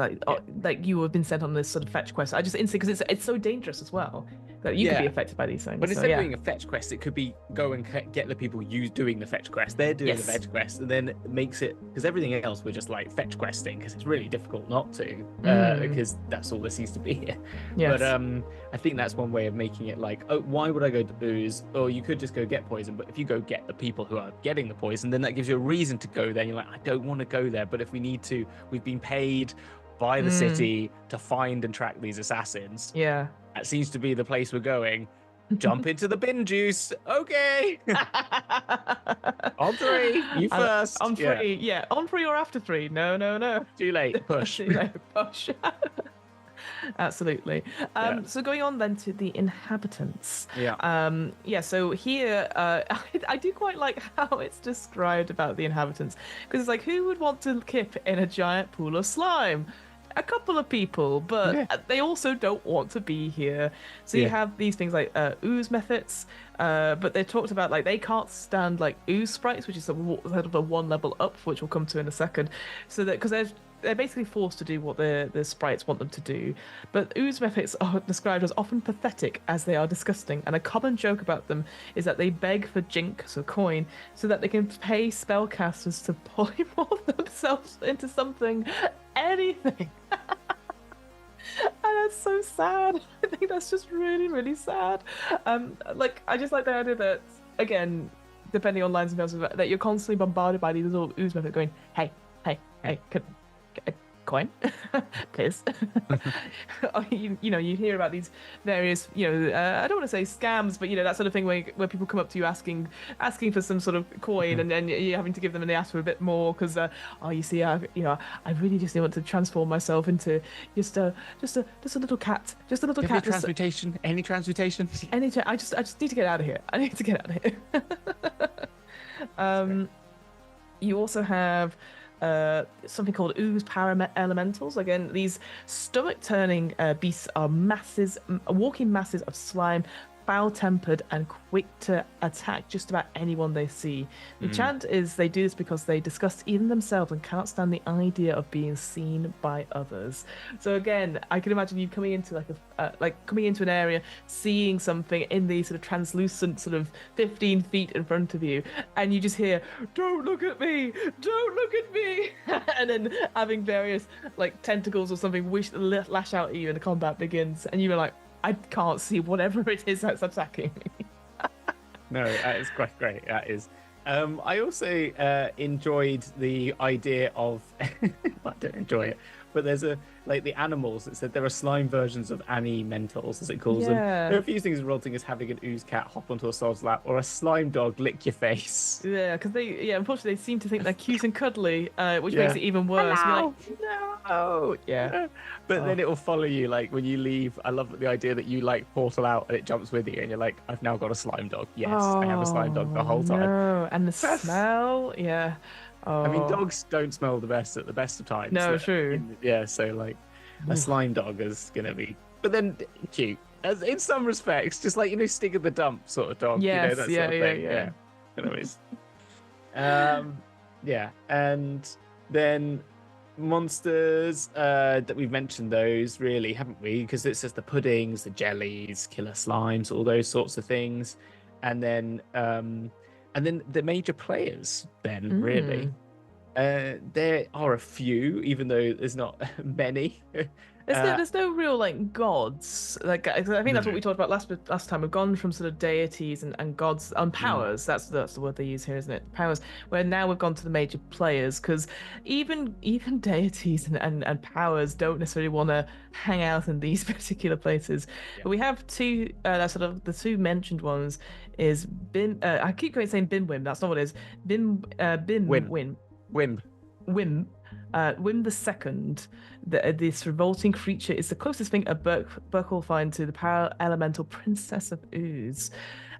like you have been sent on this sort of fetch quest. I just instantly, because it's so dangerous as well that you could be affected by these things. But instead of doing a fetch quest, it could be go and get the people doing the fetch quest. They're doing the fetch quest, and then it makes it, because everything else we're just like fetch questing, because it's really difficult not to, because that's all there seems to be here. But I think that's one way of making it like, oh, why would I go to ooze? Or you could just go get poison, but if you go get the people who are getting the poison, then that gives you a reason to go there. And you're like, I don't want to go there, but if we need to, we've been paid by the city to find and track these assassins. That seems to be the place we're going. Jump into the bin juice. Okay. On 3. You first. On 3. On 3 or after 3. No. Too late. Push. Too late. Push. Absolutely. So going on then to the inhabitants. So here, I do quite like how it's described about the inhabitants, because it's like, who would want to kip in a giant pool of slime? A couple of people, but they also don't want to be here. So you have these things like ooze methods, but they're talked about like they can't stand like ooze sprites, which is sort of a one level up, which we'll come to in a second. So that, because they're basically forced to do what the sprites want them to do. But ooze methods are described as often pathetic, as they are disgusting, and a common joke about them is that they beg for jink, so coin, so that they can pay spellcasters to polymorph themselves into something, anything. And that's so sad. I think that's just really, really sad. Like, I just like the idea that, again, depending on lines and films, that you're constantly bombarded by these little ooze methods going, hey, coin, please. You hear about these various, I don't want to say scams, but that sort of thing where people come up to you asking for some sort of coin, and then you're having to give them, and they ask for a bit more because, you see, I really just want to transform myself into just a little cat, just a little cat. Transmutation? Any transmutation? I just need to get out of here. I need to get out of here. You also have something called ooze paraelementals. Again, these stomach-turning beasts are walking masses of slime, foul-tempered and quick to attack just about anyone they see. The chant is they do this because they disgust even themselves and cannot stand the idea of being seen by others. So again, I can imagine you coming into coming into an area, seeing something in the sort of translucent sort of 15 feet in front of you, and you just hear, "Don't look at me! Don't look at me!" And then having various like tentacles or something lash out at you, and the combat begins, and you're like, I can't see whatever it is that's attacking me. No, that is quite great. That is. I also enjoyed the idea of I don't enjoy it, but there's the animals. It said there are slime versions of Mentals, as it calls them. There are a few things revolting as having an ooze cat hop onto a soul's lap or a slime dog lick your face. Yeah, because unfortunately they seem to think they're cute and cuddly, which makes it even worse. Hello. Like, no. Yeah. But then it will follow you, like when you leave. I love the idea that you like portal out and it jumps with you, and you're like, I've now got a slime dog. Yes, I have a slime dog the whole time. No. And the smell, yeah. Oh. I mean, dogs don't smell the best at the best of times. No, true. So like a slime dog is gonna be, but then cute. As in some respects, just like stick in the dump sort of dog. Yes, that sort of thing. Yeah. Anyways, and then monsters that we've mentioned those really, haven't we? Because it's just the puddings, the jellies, killer slimes, all those sorts of things, and then the major players. Then really, there are a few, even though there's not many. There's no real like gods. Like I think that's what we talked about last time. We've gone from sort of deities and gods and powers. That's the word they use here, isn't it? Powers. Where now we've gone to the major players, because even deities and powers don't necessarily want to hang out in these particular places. Yeah. But we have two. Sort of the two mentioned ones is Bim. I keep going saying Bimwim. That's not what it is. Wim. Wim the Second, this revolting creature, is the closest thing a Burke will find to the Paraelemental Princess of Ooze.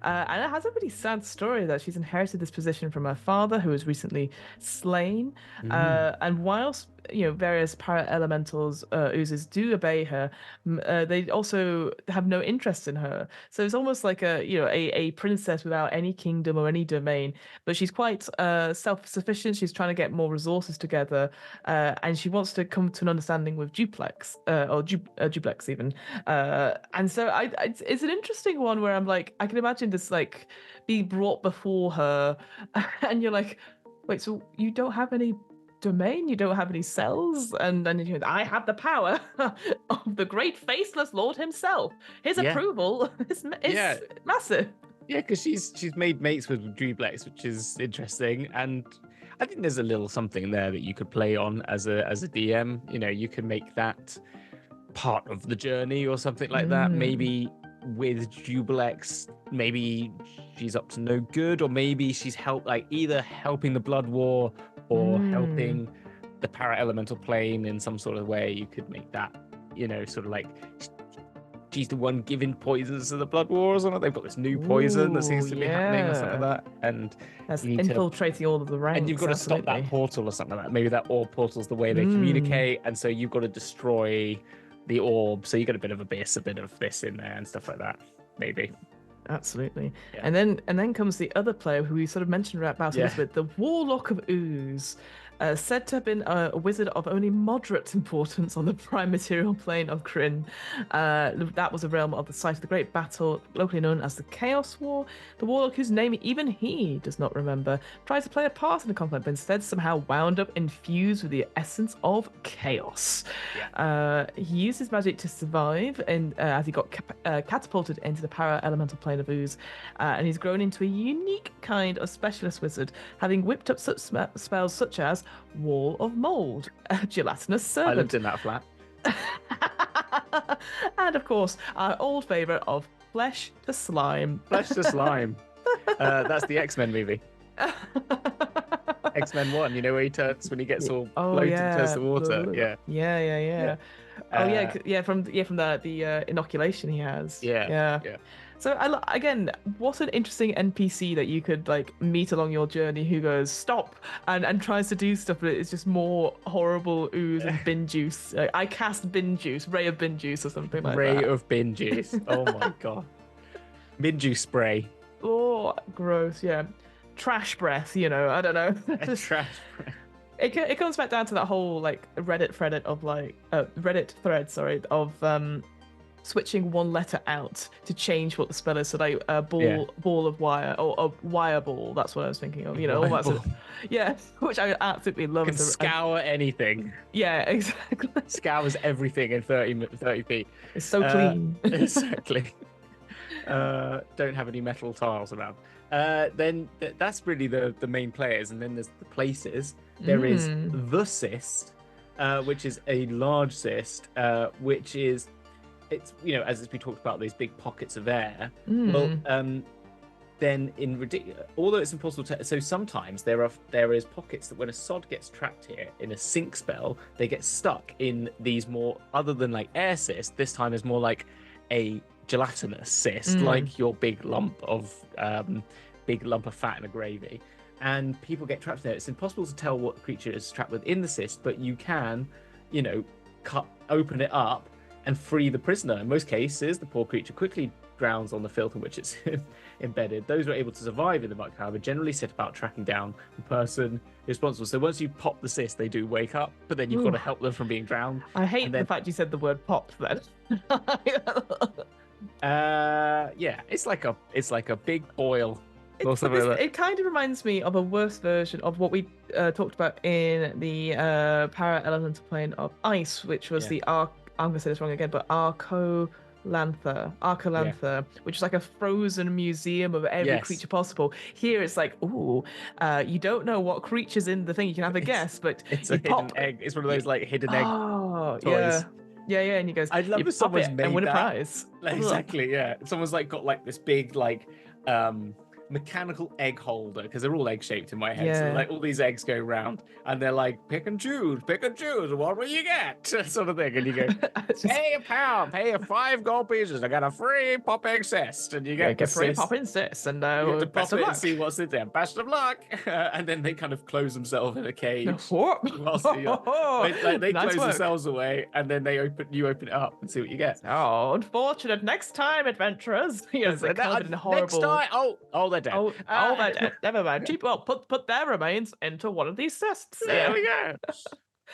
And it has a really sad story that she's inherited this position from her father, who was recently slain. And whilst various Paraelementals, oozes, do obey her, they also have no interest in her. So it's almost like a princess without any kingdom or any domain. But she's quite self-sufficient. She's trying to get more resources together, and she wants to come to an understanding with Duplex or Duplex even. And so it's an interesting one where I'm like, I can imagine this like be brought before her, and you're like, wait, so you don't have any domain, you don't have any cells, and then I have the power of the great faceless lord himself. His approval is massive. Yeah, because she's made mates with Duplex, which is interesting, and I think there's a little something there that you could play on as a DM. You can make that part of the journey or something like that. Maybe with Duplex, maybe she's up to no good, or maybe she's either helping the Blood War or helping the Paraelemental Plane in some sort of way. You could make that, sort of like she's the one giving poisons to the Blood War or something. They've got this new poison that seems to be happening or something like that. And that's infiltrating all of the ranks. And you've got to stop that portal or something like that. Maybe that orb portal's the way they communicate, and so you've got to destroy the orb. So you got a bit of abyss, a bit of this in there and stuff like that. Maybe. Absolutely. Yeah. And then comes the other player who we sort of mentioned about Elizabeth, the Warlock of Ooze. Said to have been a wizard of only moderate importance on the prime material plane of Kryn. That was a realm of the site of the great battle, locally known as the Chaos War. The warlock, whose name even he does not remember, tried to play a part in the conflict, but instead somehow wound up infused with the essence of chaos. Yeah. He used his magic to survive, and as he got catapulted into the Paraelemental Plane of Ooze, and he's grown into a unique kind of specialist wizard, having whipped up such spells such as Wall of Mold, a gelatinous serpent. I lived in that flat. And of course, our old favourite of Flesh to Slime. Flesh to Slime. That's the X-Men movie. X-Men 1, where he turns when he gets all bloated and turns to water. Yeah. From the inoculation he has. Yeah. So again, what an interesting NPC that you could meet along your journey who goes stop and tries to do stuff, but it's just more horrible ooze and bin juice. I cast bin juice, ray of bin juice or something like that. Ray of bin juice. Oh my god. Bin juice spray. Oh, gross. Yeah. Trash breath. I don't know. Trash breath. It comes back down to that whole Reddit thread of switching one letter out to change what the spell is. So ball of wire or a wire ball. That's what I was thinking of. All that sort of, which I absolutely love. Can scour anything. Yeah, exactly. Scours everything in 30 feet. It's so clean. Exactly. Don't have any metal tiles around. then that's really the main players, and then there's the places. There is the cyst, which is a large cyst, which is it's as we talked about, these big pockets of air. Well, then although it's impossible to, so sometimes there is pockets that when a sod gets trapped here in a sink spell, they get stuck in these more, other than like air cyst, this time is more like a gelatinous cyst, like your big lump of fat in a gravy, and people get trapped there. It's impossible to tell what creature is trapped within the cyst, but you can open it up and free the prisoner. In most cases, the poor creature quickly drowns on the filth in which it's embedded. Those who are able to survive in the muck, however, generally set about tracking down the person responsible. So once you pop the cyst, they do wake up, but then you've got to help them from being drowned. I hate the fact you said the word pop then. It's like a big boil. It kind of reminds me of a worse version of what we talked about in the Paraelemental Plane of Ice, which was the I'm going to say this wrong again, but Arcalantha, which is like a frozen museum of every creature possible. Here it's like, you don't know what creature's in the thing. You can have a guess, but it's a hidden egg. It's one of those like hidden egg toys. Yeah, and he goes, I'd love if someone's made and win that. A prize. Exactly, yeah. Someone's like got like this big like mechanical egg holder, because they're all egg shaped in my head. So like all these eggs go round and they're like pick and choose, what will you get, sort of thing. And you go, pay £1, pay 5 gold pieces, I got a free pop egg cyst, and you get free pop cyst, and you have to pop it and see what's in there. Best of luck. And then they kind of close themselves in a cage. They close themselves away, and then you open it up and see what you get. Oh, unfortunate. Next time, adventurers. Yes, horrible. Next time. Oh, they're dead. They're dead. Never mind. Well, put their remains into one of these cysts. There we go.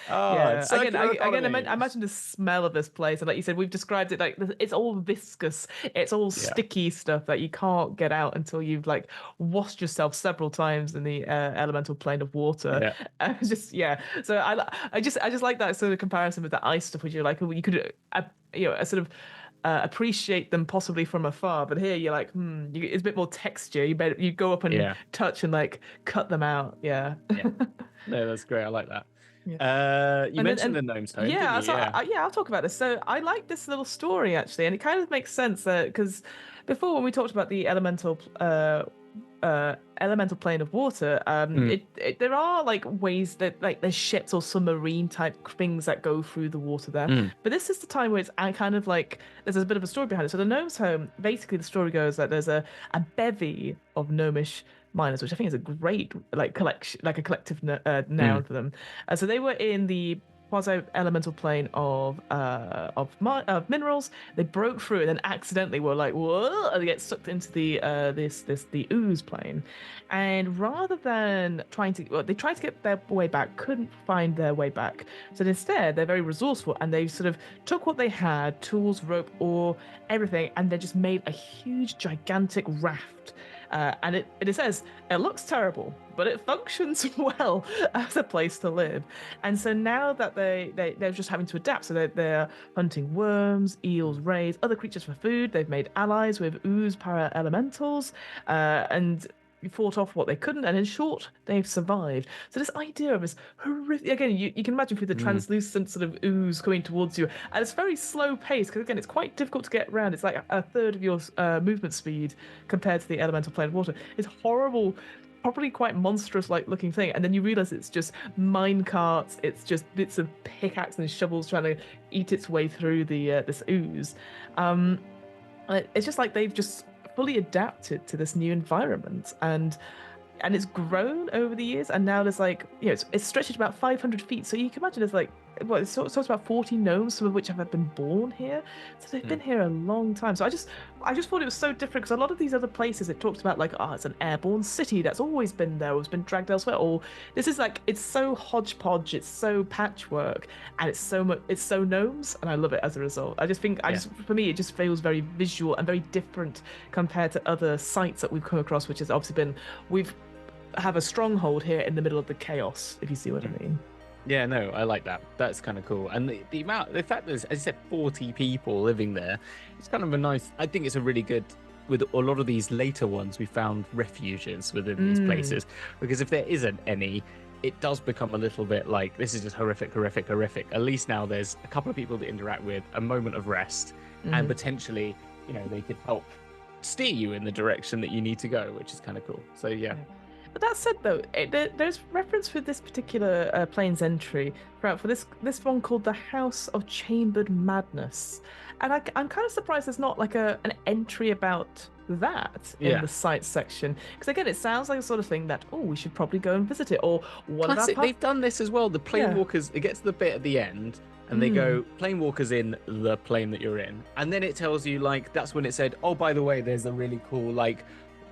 Again, I imagine the smell of this place, and like you said, we've described it like it's all viscous, it's all sticky stuff that you can't get out until you've like washed yourself several times in the elemental plane of water. So I just like that sort of comparison with the ice stuff, which you're like, you could appreciate them possibly from afar, but here you're like, it's a bit more texture. You go up and touch and like cut them out. No, that's great. I like that. You mentioned the gnome's home. I'll talk about this. So I like this little story actually, and it kind of makes sense because before, when we talked about the elemental plane of water, there are like ways that like there's ships or submarine type things that go through the water there, but this is the time where it's kind of like there's a bit of a story behind it. So the gnome's home, basically the story goes that there's a bevy of gnomish miners, which I think is a great like collection, like a collective noun for them. So they were in the quasi-elemental plane of minerals. They broke through and then accidentally were like, whoa, and they get sucked into the the ooze plane. And rather than they tried to get their way back, couldn't find their way back. So instead, they're very resourceful, and they sort of took what they had, tools, rope, ore, everything, and they just made a huge, gigantic raft. And it says, it looks terrible, but it functions well as a place to live. And so now that they're just having to adapt, so they're hunting worms, eels, rays, other creatures for food. They've made allies with ooze para-elementals, and fought off what they couldn't, and in short, they've survived. So this idea of this horrific, again, you can imagine through the translucent sort of ooze coming towards you, and it's very slow pace, because again, it's quite difficult to get around. It's like a third of your movement speed compared to the elemental plane of water. It's horrible, probably quite monstrous like looking thing, and then you realize it's just mine carts, it's just bits of pickaxe and shovels trying to eat its way through the this ooze. It's just like they've just fully adapted to this new environment, and it's grown over the years, and now there's like, it's stretched to about 500 feet, so you can imagine there's like, it's about 40 gnomes, some of which have been born here, so they've been here a long time. So I just thought it was so different, because a lot of these other places it talks about like, it's an airborne city that's always been there or has been dragged elsewhere, or this is like, it's so hodgepodge, it's so patchwork, and it's so gnomes, and I love it as a result. For me, it just feels very visual and very different compared to other sites that we've come across, which has obviously been, have a stronghold here in the middle of the chaos, if you see what I mean. Yeah, no, I like that. That's kind of cool. And the fact there's, as I said, 40 people living there, it's kind of a nice, I think it's a really good with a lot of these later ones, we found refuges within these places, because if there isn't any, it does become a little bit like, this is just horrific. At least now there's a couple of people to interact with, a moment of rest, and potentially, they could help steer you in the direction that you need to go, which is kind of cool. So yeah. But that said, though, there's reference for this particular plane's entry for this one called the House of Chambered Madness, and I'm kind of surprised there's not like an entry about that in the sites section, because again, it sounds like a sort of thing that we should probably go and visit it. Or what Classic, about they've done this as well. The planewalkers, it gets to the bit at the end, and they go, planewalkers in the plane that you're in, and then it tells you, like, that's when it said, oh, by the way, there's a really cool, like,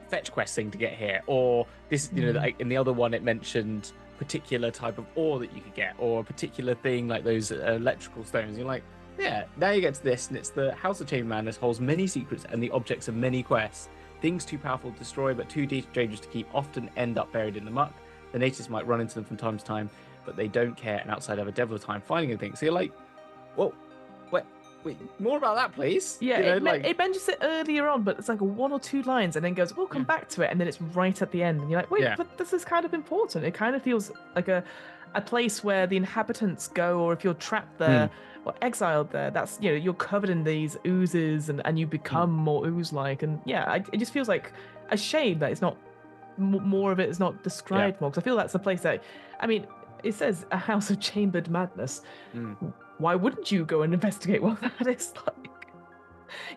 fetch quest thing to get here, or this, like in the other one it mentioned particular type of ore that you could get, or a particular thing like those electrical stones. You're like, yeah, now you get to this, and it's the House of Chamber Madness holds many secrets and the objects of many quests. Things too powerful to destroy but too dangerous to keep often end up buried in the muck. The natives might run into them from time to time, but they don't care, and outside have a devil of time finding anything. So you're like, well, wait, more about that, please. Yeah, it mentions it earlier on, but it's like 1 or 2 lines, and then goes, we'll come back to it, and then it's right at the end, and you're like, wait, but this is kind of important. It kind of feels like a place where the inhabitants go, or if you're trapped there or exiled there, that's, you're covered in these oozes, and you become more ooze-like, and it just feels like a shame that it's not more of it is not described more, because I feel that's a place that, I mean, it says a House of Chambered Madness. Why wouldn't you go and investigate what that is like?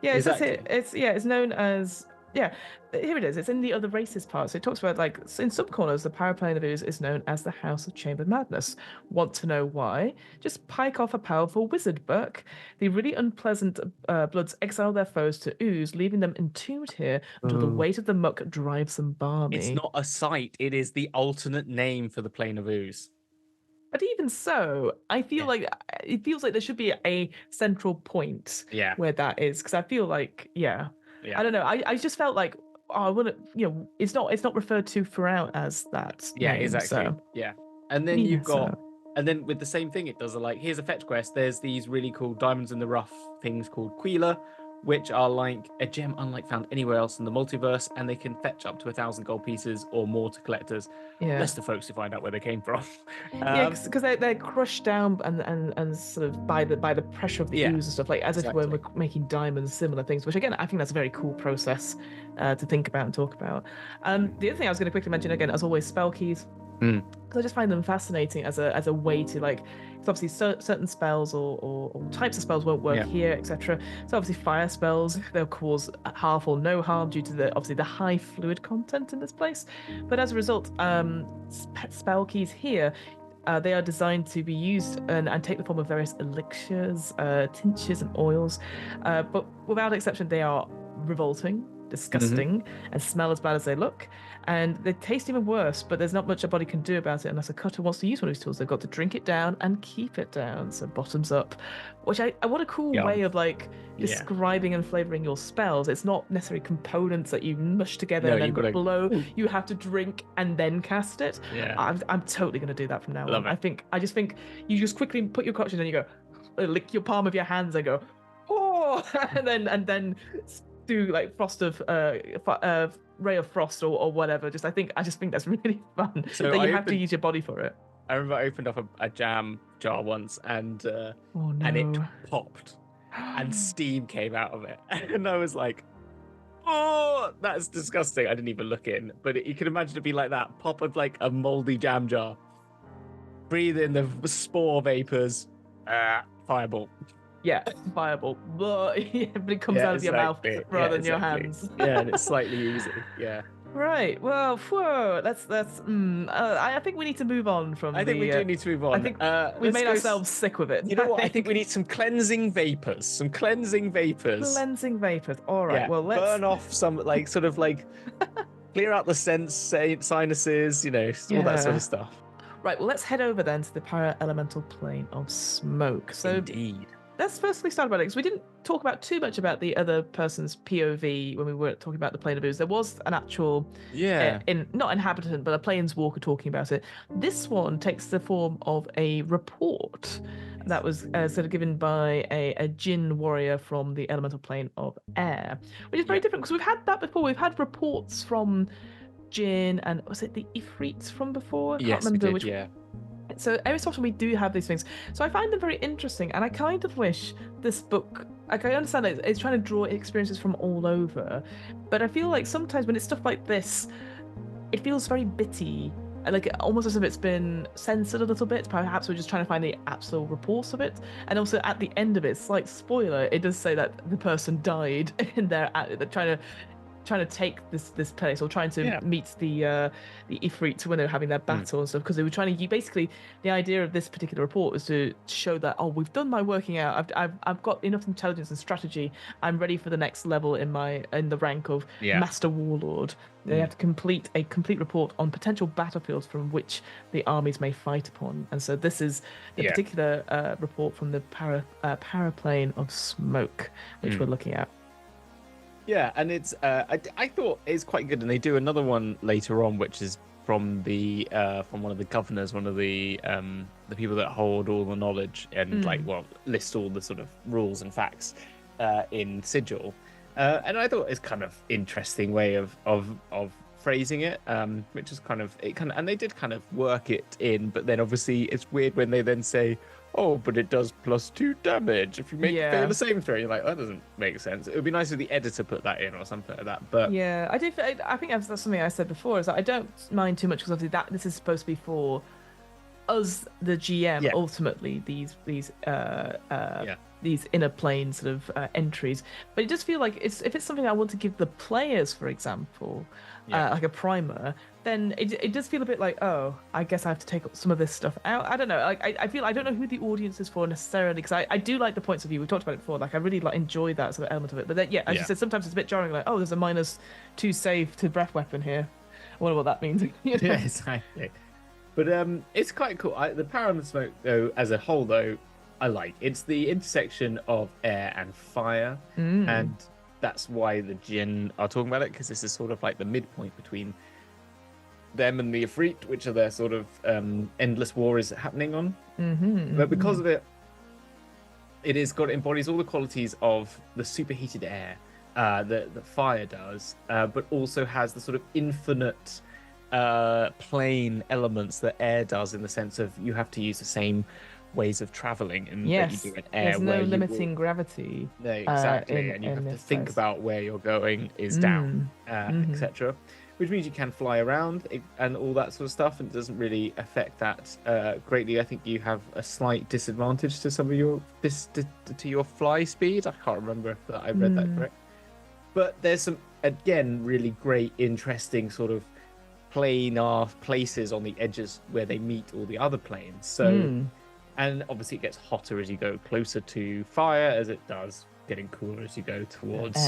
Yeah, exactly. It's known as, here it is. It's in the other races part. So it talks about, like, in some corners, the Paraplane of Ooze is known as the House of Chambered Madness. Want to know why? Just pike off a powerful wizard book. The really unpleasant bloods exile their foes to Ooze, leaving them entombed here until the weight of the muck drives them balmy. It's not a site. It is the alternate name for the Plane of Ooze. But even so, I feel like it feels like there should be a central point where that is, because I feel like, I don't know. I just felt like, I wouldn't, it's not referred to throughout as that. Yeah, name, exactly. So. Yeah. And then you've got, and then with the same thing, it does like, here's a fetch quest. There's these really cool diamonds in the rough things called Quila, which are like a gem unlike found anywhere else in the multiverse, and they can fetch up to 1,000 gold pieces or more to collectors. Less the folks who find out where they came from. Because they're crushed down and sort of by the pressure of the ooze and stuff, like as if we're making diamonds, similar things. Which again, I think that's a very cool process to think about and talk about. The other thing I was going to quickly mention, again, as always, spell keys. Because I just find them fascinating as a way to, like, because obviously certain spells or types of spells won't work here, etc. So obviously fire spells, they'll cause half or no harm due to the high fluid content in this place. But as a result, spell keys here, they are designed to be used and take the form of various elixirs, tinctures, and oils. But without exception, they are revolting, disgusting, and smell as bad as they look, and they taste even worse, but there's not much a body can do about it unless a cutter wants to use one of these tools. They've got to drink it down and keep it down, so bottoms up, which I what a cool way of, like, describing and flavoring your spells. It's not necessarily components that you mush together and then blow. You have to drink and then cast it. I'm totally going to do that from now on. I just think you just quickly put your concoction and you go, lick your palm of your hands and go, and then do like ray of frost or whatever. I just think that's really fun. So that you have to use your body for it. I remember I opened up a jam jar once, and and it popped, and steam came out of it, and I was like, "Oh, that's disgusting!" I didn't even look in, but you can imagine it be like that: pop of like a moldy jam jar, breathe in the spore vapors, fireball. Yeah, fireball. But it comes out of your mouth rather than your hands. And it's slightly easy. Yeah. Right. Well, let's. I think we need to move on from. I think we do need to move on. I think we made ourselves sick with it. You know what? I think we need some cleansing vapors. Cleansing vapors. All right. Yeah, well, let's burn off some sort of clear out the sinuses. All that sort of stuff. Right. Well, let's head over then to the Paraelemental Plane of Smoke. So indeed. let's firstly start about it, because we didn't talk about too much about the other person's POV when we were talking about the Plane of Ooze. There was an actual, not inhabitant, but a planeswalker talking about it. This one takes the form of a report that was sort of given by a Djinn warrior from the elemental plane of air, which is very different, because we've had that before. We've had reports from Djinn, and was it the Ifrits from before? I can't remember which. So every so often we do have these things. So I find them very interesting, and I kind of wish this book, like, I understand it's trying to draw experiences from all over, but I feel like sometimes when it's stuff like this, it feels very bitty, like almost as if it's been censored a little bit. Perhaps we're just trying to find the actual reports of it. And also at the end of it, slight spoiler, it does say that the person died in there, trying to take this place, or trying to meet the Ifrit when they were having their battle and stuff, because they were trying to basically, the idea of this particular report was to show that, oh, we've done my working out, I've got enough intelligence and strategy, I'm ready for the next level in the rank of Master Warlord. They have to complete a complete report on potential battlefields from which the armies may fight upon, and so this is the particular report from the Paraplane of Smoke, which we're looking at. Yeah, and it's I thought it's quite good, and they do another one later on, which is from from one of the governors, one of the people that hold all the knowledge and list all the sort of rules and facts in sigil, and I thought it's kind of interesting way of phrasing it, which is and they did kind of work it in, but then obviously it's weird when they then say, oh, but it does +2 damage if you fail the saving throw. You're like, that doesn't make sense. It would be nice if the editor put that in or something like that. But yeah, I think that's something I said before, is that I don't mind too much, because obviously this is supposed to be for us, the GM. Ultimately, these inner plane sort of entries. But it does feel like if it's something I want to give the players, for example, like a primer, then it does feel a bit like, oh, I guess I have to take some of this stuff out. I don't know. Like I feel I don't know who the audience is for necessarily, because I do like the points of view. We've talked about it before. Like I really enjoy that sort of element of it. But then as you said, sometimes it's a bit jarring. Like, oh, there's a -2 save to breath weapon here. I wonder what that means. You know? Yeah, exactly. But it's quite cool. The Paraelemental Smoke, though, as a whole, though, I like. It's the intersection of air and fire, and that's why the Djinn are talking about it, because this is sort of like the midpoint between them and the Ifrit, which are their sort of endless war is happening on. But because of it, it embodies all the qualities of the superheated air that fire does, but also has the sort of infinite plane elements that air does, in the sense of you have to use the same ways of traveling and that you do in air. There's no limiting gravity. No, exactly. And you have to think about where you're going is down, etc. Which means you can fly around and all that sort of stuff, and it doesn't really affect that greatly. I think you have a slight disadvantage to some of your to your fly speed. I can't remember if I read that correct. But there's some, again, really great, interesting sort of planar places on the edges where they meet all the other planes. So, and obviously it gets hotter as you go closer to fire, as it does getting cooler as you go towards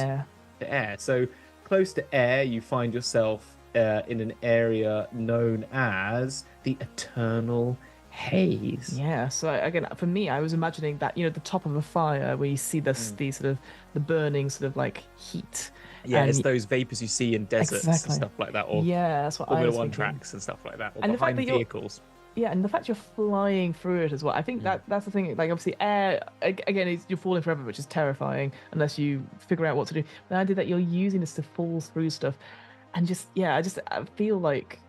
the air. So close to air, you find yourself in an area known as the Eternal Haze. Yeah, so again, for me, I was imagining that, the top of a fire where you see the sort of the burning sort of like heat. Yeah, it's those vapors you see in deserts and stuff like that, or that's what Formula One tracks and stuff like that, or and behind vehicles. Yeah, and the fact you're flying through it as well. I think that's the thing. Like, obviously, air, again, you're falling forever, which is terrifying unless you figure out what to do. The idea that you're using this to fall through stuff, and I feel like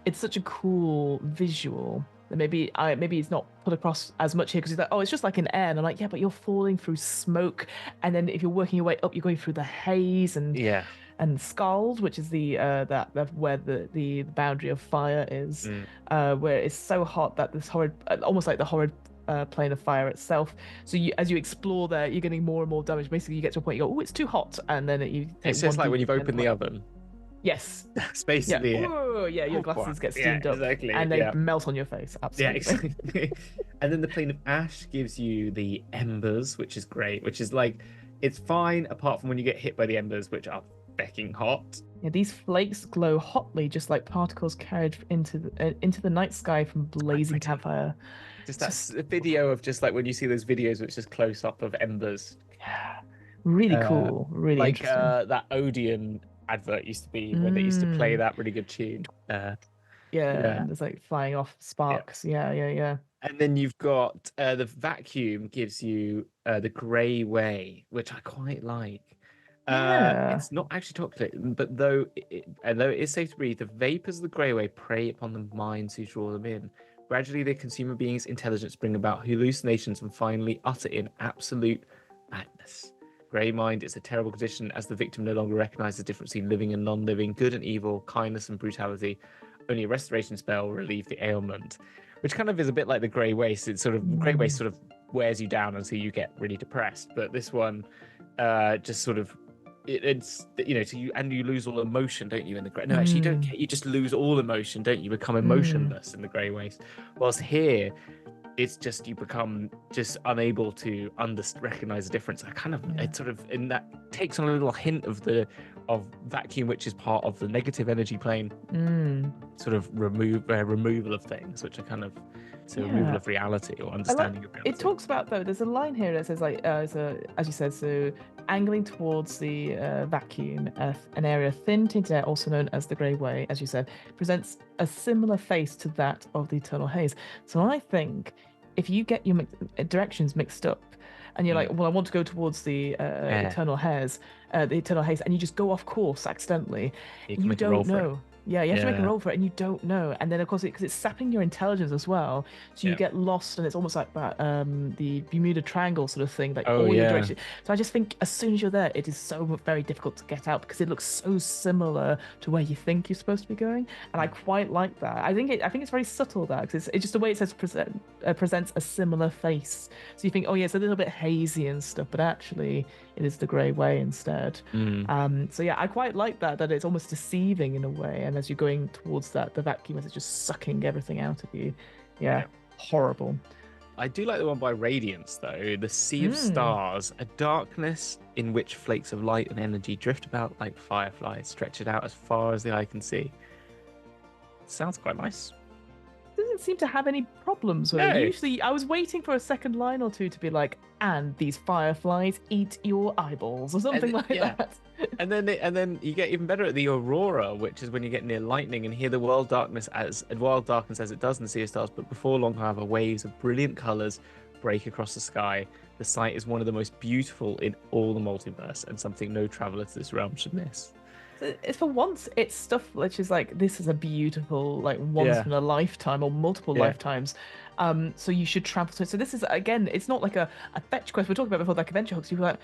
it's such a cool visual that maybe it's not put across as much here, because it's like, oh, it's just like in air, and I'm like, yeah, but you're falling through smoke, and then if you're working your way up, you're going through the haze and scald, which is the where the boundary of fire is, where it's so hot that this horrid, almost like the horrid plane of fire itself. So as you explore there, you're getting more and more damage. Basically, you get to a point you go, oh, it's too hot, and then it's just like when you've opened the oven. Yes. It's basically it. Oh, yeah, your glasses get steamed up. Exactly. And they melt on your face. Absolutely. Yeah, exactly. And then the plane of ash gives you the embers, which is great, which is like, it's fine apart from when you get hit by the embers, which are becking hot. Yeah, these flakes glow hotly, just like particles carried into the night sky from blazing campfire. Just a video of just like when you see those videos where it's just close up of embers. Yeah, really cool, really like interesting. that Odeon advert used to be where they used to play that really good tune. Yeah, and there's like flying off sparks. Yeah. And then you've got the vacuum gives you the grey way, which I quite like. It's not actually toxic, but though it is safe to breathe, the vapors of the grey way prey upon the minds who draw them in. Gradually, the consumer being's intelligence bring about hallucinations and finally utter in absolute madness. Grey mind is a terrible condition as the victim no longer recognizes the difference between living and non-living, good and evil, kindness and brutality. Only a restoration spell will relieve the ailment, which kind of is a bit like the grey waste. It's sort of grey waste sort of wears you down until you get really depressed. But this one just sort of it's so you lose all emotion, don't you? In the grey, no, actually, you don't get. You just lose all emotion, don't you? Become emotionless in the grey waste. Whilst here, it's just you become just unable to recognize the difference. It sort of in that takes on a little hint of vacuum, which is part of the negative energy plane. Sort of removal of things, which are kind of removal of reality or understanding of reality. It talks about though. There's a line here that says like, as you said, so angling towards the vacuum, an area thin tinted air, also known as the grey way, as you said, presents a similar face to that of the eternal haze. So I think if you get your directions mixed up, and you're like, well, I want to go towards the eternal haze, and you just go off course accidentally, you don't know. Yeah, you have to make a roll for it, and you don't know. And then, of course, because it's sapping your intelligence as well, so you get lost, and it's almost like that the Bermuda Triangle sort of thing, like all your directions. So I just think as soon as you're there, it is so very difficult to get out because it looks so similar to where you think you're supposed to be going, and I quite like that. I think it's very subtle that because it's just the way it says presents a similar face. So you think, oh yeah, it's a little bit hazy and stuff, but actually it is the grey way instead. So yeah, I quite like that it's almost deceiving in a way. And as you're going towards that, the vacuum is just sucking everything out of you. Yeah. Horrible. I do like the one by Radiance, though. The Sea of Stars, a darkness in which flakes of light and energy drift about like fireflies, stretch it out as far as the eye can see. Sounds quite nice. Doesn't seem to have any problems with it. Usually, I was waiting for a second line or two to be like, and these fireflies eat your eyeballs or something that. And then you get even better at the Aurora, which is when you get near lightning and hear the wild darkness as it does in the Sea of Stars. But before long, however, waves of brilliant colors break across the sky. The sight is one of the most beautiful in all the multiverse, and something no traveler to this realm should miss. It's for once, it's stuff which is like, this is a beautiful, like once in a lifetime or multiple lifetimes. So you should travel to it. So this is, again, it's not like a fetch quest. We were talking about before, like adventure hooks. You're like,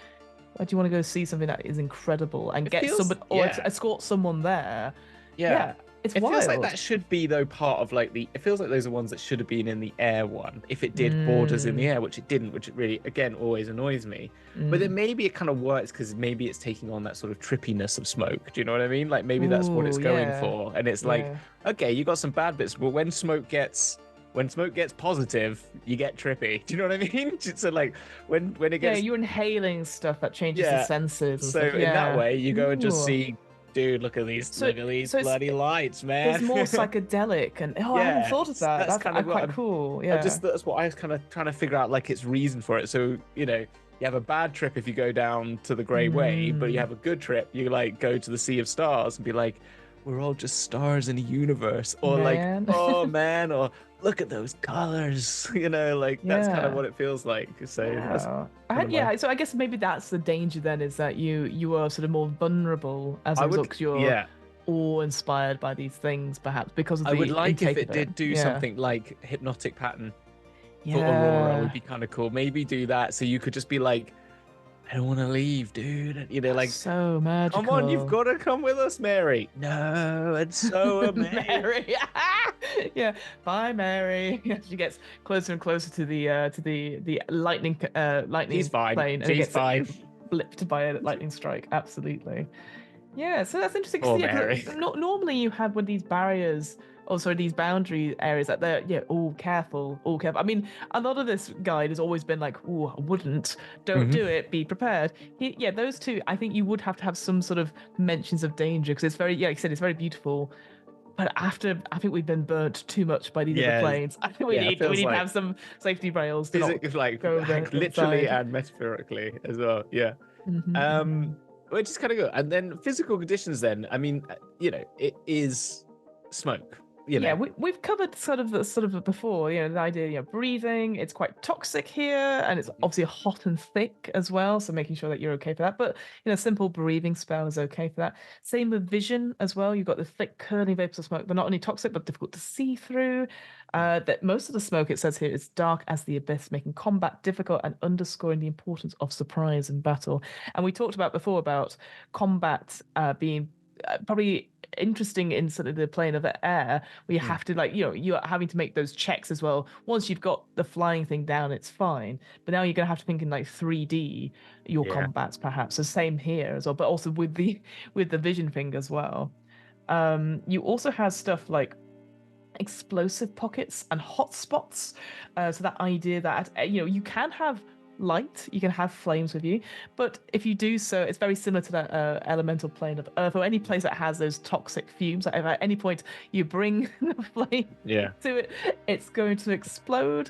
why do you want to go see something that is incredible and escort someone there? Yeah. It's wild. Feels like that should be though part of like it feels like those are ones that should have been in the air one. If it did borders in the air, which it didn't, which it really again always annoys me. But then maybe it kind of works because maybe it's taking on that sort of trippiness of smoke. Do you know what I mean? Like maybe that's what it's going for. And it's like, okay, you got some bad bits, but when smoke gets positive, you get trippy. Do you know what I mean? So like when it gets you're inhaling stuff that changes the senses. And so stuff. in that way, you go and just see. Dude, look at these bloody lights, man. There's more psychedelic, and I hadn't thought of that. That's kind of quite cool. Yeah, that's what I was kind of trying to figure out, like its reason for it. So you have a bad trip if you go down to the Grey Way, but you have a good trip. You like go to the Sea of Stars and be like, we're all just stars in a universe, or like, oh man, or look at those colors, that's kind of what it feels like. So so I guess maybe that's the danger then, is that you are sort of more vulnerable as a result because you're awe-inspired by these things, perhaps because of the I would like if it did do something like hypnotic pattern for Aurora would be kind of cool. Maybe do that so you could just be like, I don't want to leave, dude. Like so magical. Come on, you've got to come with us, Mary. No, it's so amazing. Mary. Bye, Mary. She gets closer and closer to the lightning plane. She's fine. Blipped by a lightning strike. Absolutely. Yeah, so that's interesting. Mary. Normally you have with these barriers also these boundary areas that they're all careful, all careful. I mean, a lot of this guide has always been like, oh, I wouldn't, don't do it, be prepared. Those two, I think you would have to have some sort of mentions of danger, because it's very, like I said, it's very beautiful. But I think we've been burnt too much by these other planes. I think we need to have some safety rails to not like go literally and metaphorically as well. Yeah. Which is kind of good. And then physical conditions. Then, I mean, it is smoke. We've covered sort of before. The idea, breathing. It's quite toxic here, and it's obviously hot and thick as well. So making sure that you're okay for that. But simple breathing spell is okay for that. Same with vision as well. You've got the thick, curling vapors of smoke. They're not only toxic but difficult to see through. That most of the smoke, it says here, is dark as the abyss, making combat difficult and underscoring the importance of surprise in battle. And we talked about before about combat being probably interesting in sort of the plane of the air, where you have to you're having to make those checks as well. Once you've got the flying thing down, it's fine, but now you're gonna have to think in like 3D your combats perhaps. The same here as well, but also with the vision thing as well. You also have stuff like explosive pockets and hotspots. So that idea that you can have light, you can have flames with you, but if you do so, it's very similar to that elemental plane of earth, or any place that has those toxic fumes. If at any point you bring the flame to it, it's going to explode,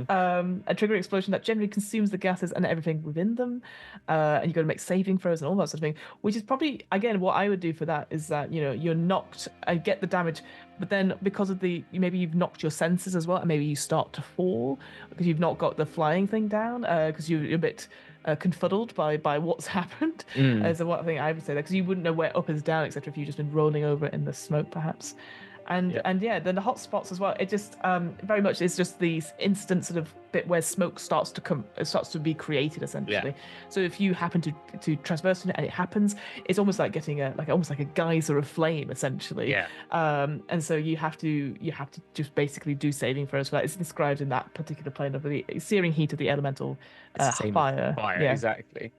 a trigger explosion that generally consumes the gases and everything within them, and you've got to make saving throws and all that sort of thing, which is probably, again, what I would do for that is that you're knocked and get the damage, but then because of maybe you've knocked your senses as well, and maybe you start to fall because you've not got the flying thing down, because you're a bit confuddled by what's happened. Is one thing I would say, that because you wouldn't know where up is down, etc., if you've just been rolling over in the smoke perhaps. And then the hot spots as well, it just very much is just these instant sort of bit where smoke starts to be created essentially. So if you happen to traverse it and it happens, it's almost like getting almost like a geyser of flame essentially. And so you have to just basically do saving throws for that. It's described in that particular plane of the searing heat of the elemental fire. Exactly.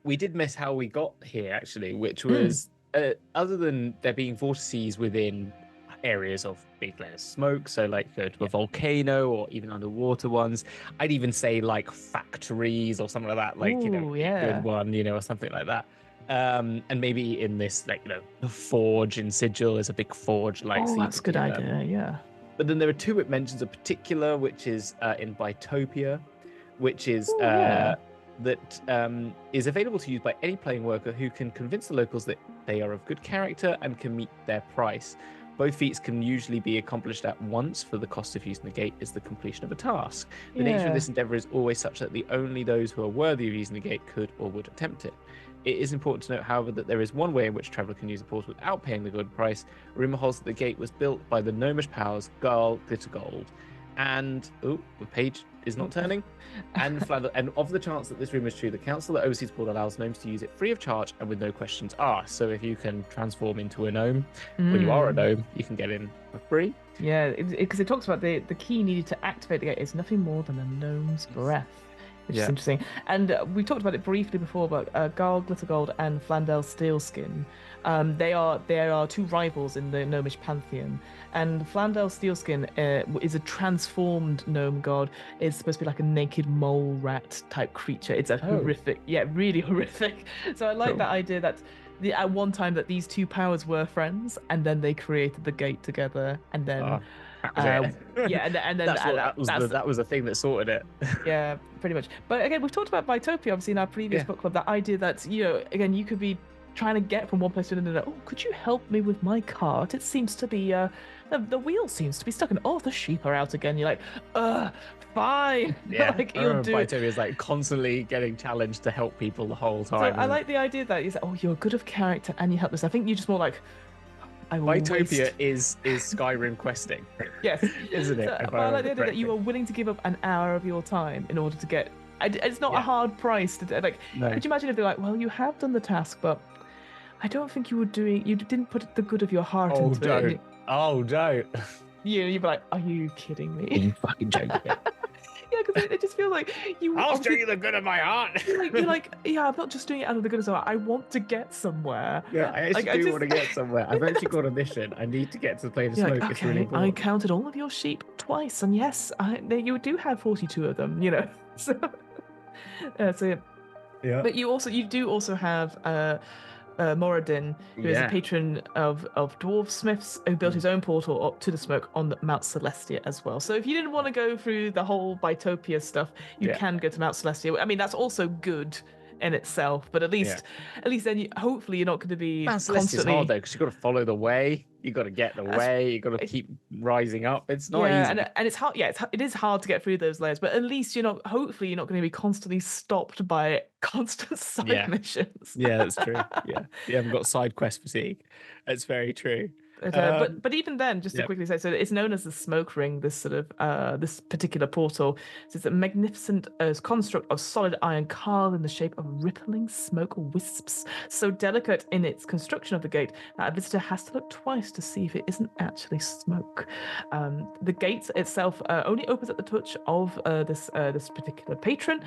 We did miss how we got here actually, which was other than there being vortices within areas of big layers of smoke, so like go to a volcano or even underwater ones. I'd even say like factories or something like that, like a good one, or something like that. And maybe in this, like, the forge in Sigil is a big forge, like. Oh, that's a good idea. Yeah. But then there are two it mentions in particular, which is in Bitopia, which is that is available to use by any playing worker who can convince the locals that they are of good character and can meet their price. Both feats can usually be accomplished at once, for the cost of using the gate is the completion of a task. The nature of this endeavour is always such that only those who are worthy of using the gate could or would attempt it. It is important to note, however, that there is one way in which traveller can use the portal without paying the good price. Rumour holds that the gate was built by the gnomish powers Garl Glittergold, and the page is not turning. And of the chance that this rumour is true, the council that oversees the portal allows gnomes to use it free of charge and with no questions asked. So if you can transform into a gnome, when you are a gnome, you can get in for free. Yeah, because it talks about the key needed to activate the gate is nothing more than a gnome's breath, which is interesting. And we talked about it briefly before, but Garl Glittergold and Flandel Steelskin, they are two rivals in the gnomish pantheon. And Flandel Steelskin is a transformed gnome god. It's supposed to be like a naked mole rat type creature. It's a horrific, really horrific. So I like that idea that at one time that these two powers were friends, and then they created the gate together, and then. And then that was the thing that sorted it. Yeah, pretty much. But again, we've talked about Bitopia, obviously, in our previous book club. That idea that again, you could be trying to get from one place to another. Oh, could you help me with my cart? It seems to be the wheel seems to be stuck, and the sheep are out again. You're like, fine. You'll do it. Bitopia is like constantly getting challenged to help people the whole time. So I like the idea that he's like, you're good of character and you help this. I think you're just more like. Bitopia is Skyrim questing. Yes. Isn't it? But I like the idea that you are willing to give up an hour of your time in order to get. It's not a hard price to like. No. Could you imagine if they're like, well, you have done the task, but I don't think you didn't put the good of your heart into it. Oh, don't. You'd be like, are you kidding me? Are you fucking joking? Yeah, because it just feels like I'll show you the good of my heart. You're like, yeah, I'm not just doing it out of the good of my heart. I want to get somewhere. Yeah, I actually want to get somewhere. I've actually got a mission. I need to get to the plane of smoke. Like, it's really okay, I important. counted all of your sheep twice, and yes, you do have 42 of them. So yeah. But you do also have Moradin, who is a patron of dwarf smiths, who built his own portal up to the smoke on Mount Celestia as well. So if you didn't want to go through the whole Bitopia stuff, you can go to Mount Celestia. I mean, that's also good in itself, but at least then hopefully you're not going to be constantly hard though, because you've got to follow the way, you've got to get the way, you've got to keep rising up. It's not easy. And it's hard. Yeah, it is hard to get through those layers, but at least hopefully you're not going to be constantly stopped by constant side missions. Yeah, that's true. Yeah, you haven't got side quest fatigue. That's very true. But even then, just to quickly say, so it's known as the smoke ring. This sort of this particular portal. So it's a magnificent construct of solid iron carved in the shape of rippling smoke wisps, so delicate in its construction of the gate that a visitor has to look twice to see if it isn't actually smoke. The gate itself only opens at the touch of this particular patron.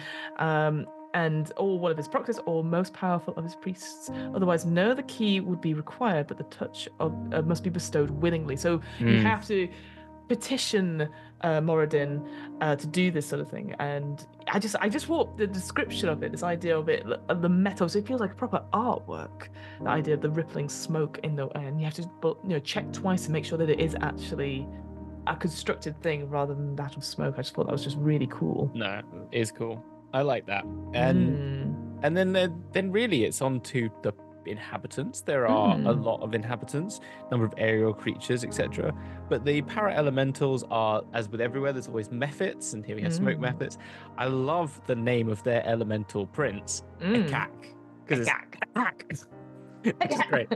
Or one of his proxies, or most powerful of his priests. Otherwise, no other key would be required, but the touch of must be bestowed willingly. So you have to petition Moradin to do this sort of thing. And I just thought the description of it, this idea of it, of the metal, so it feels like proper artwork. The idea of the rippling smoke in the air, and you have to check twice to make sure that it is actually a constructed thing rather than that of smoke. I just thought that was just really cool. No, it is cool. I like that. And then really it's on to the inhabitants. There are a lot of inhabitants, number of aerial creatures, etc. But the para-elementals are, as with everywhere, there's always mephits, and here we have smoke mephits. I love the name of their elemental prince, Ekak, because it's which is great.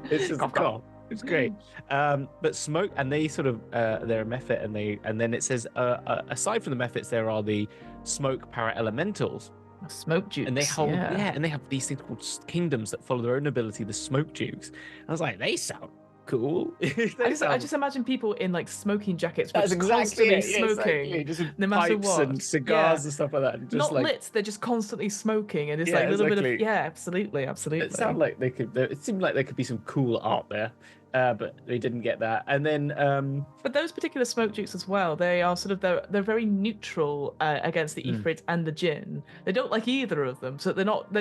It's just cool. It's great. But smoke, and they sort of they're a mephit, and then it says aside from the mephits, there are the smoke para-elementals. Smoke dukes. And they hold and they have these things called kingdoms that follow their own ability, the smoke dukes. I was like, they sound cool. I just imagine people in like smoking jackets, which constantly smoking, just no matter pipes what, and cigars and stuff like that. Just not like, lit, they're just constantly smoking, and it's like a little bit of absolutely. It sounded like it seemed like there could be some cool art there. But they didn't get that. And then but those particular smoke dukes as well, they are sort of they're very neutral against the Ifrit and the Jinn. They don't like either of them, so they're not.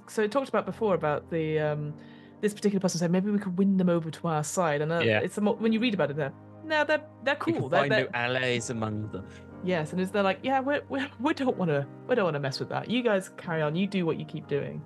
So it talked about before about the this particular person said maybe we could win them over to our side, and it's when you read about it, they're cool. You can find no allies among them. Yes, and they're like, yeah, we don't want to mess with that. You guys carry on. You do what you keep doing.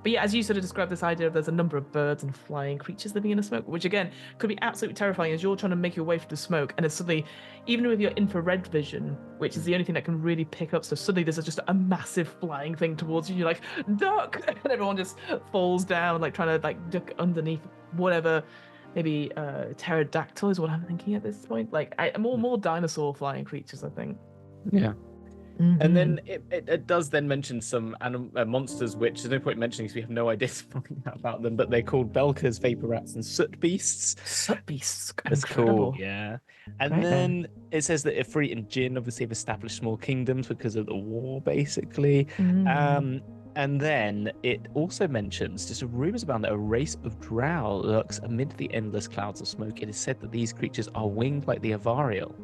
But yeah, as you sort of described this idea of there's a number of birds and flying creatures living in the smoke, which again could be absolutely terrifying as you're trying to make your way through the smoke, and it's suddenly, even with your infrared vision, which is the only thing that can really pick up stuff, suddenly there's just a massive flying thing towards you. You're like, duck, and everyone just falls down, like trying to like duck underneath whatever. Maybe pterodactyl is what I'm thinking at this point. Like more dinosaur flying creatures, I think. Yeah. Mm-hmm. And then it does then mention some monsters, which there's no point mentioning because we have no idea about them, but they're called Belkers, Vapor Rats, and Soot Beasts. Soot Beasts. That's cool. Yeah. And then it says that Ifrit and Jinn obviously have established small kingdoms because of the war, basically. And then it also mentions just rumors about that a race of drow lurks amid the endless clouds of smoke. It is said that these creatures are winged like the Avariel.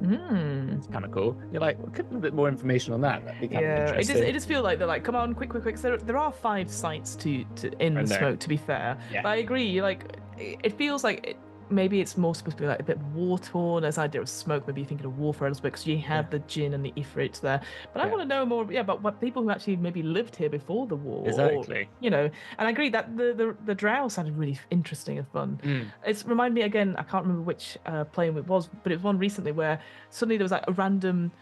It's kind of cool. You're like, well, could a bit more information on that? That'd be kind of interesting. It just feels like they're like, come on, quick. So there are 5 sites to in smoke. To be fair, but I agree. Like, it feels like maybe it's more supposed to be like a bit war torn. As idea of smoke, maybe you're thinking of warfare a little bit because you have the Jinn and the Ifrit there. But I want to know more, about what people who actually maybe lived here before the war. Exactly. Or, and I agree that the drow sounded really interesting and fun. It's reminded me again. I can't remember which plane it was, but it was one recently where suddenly there was like a random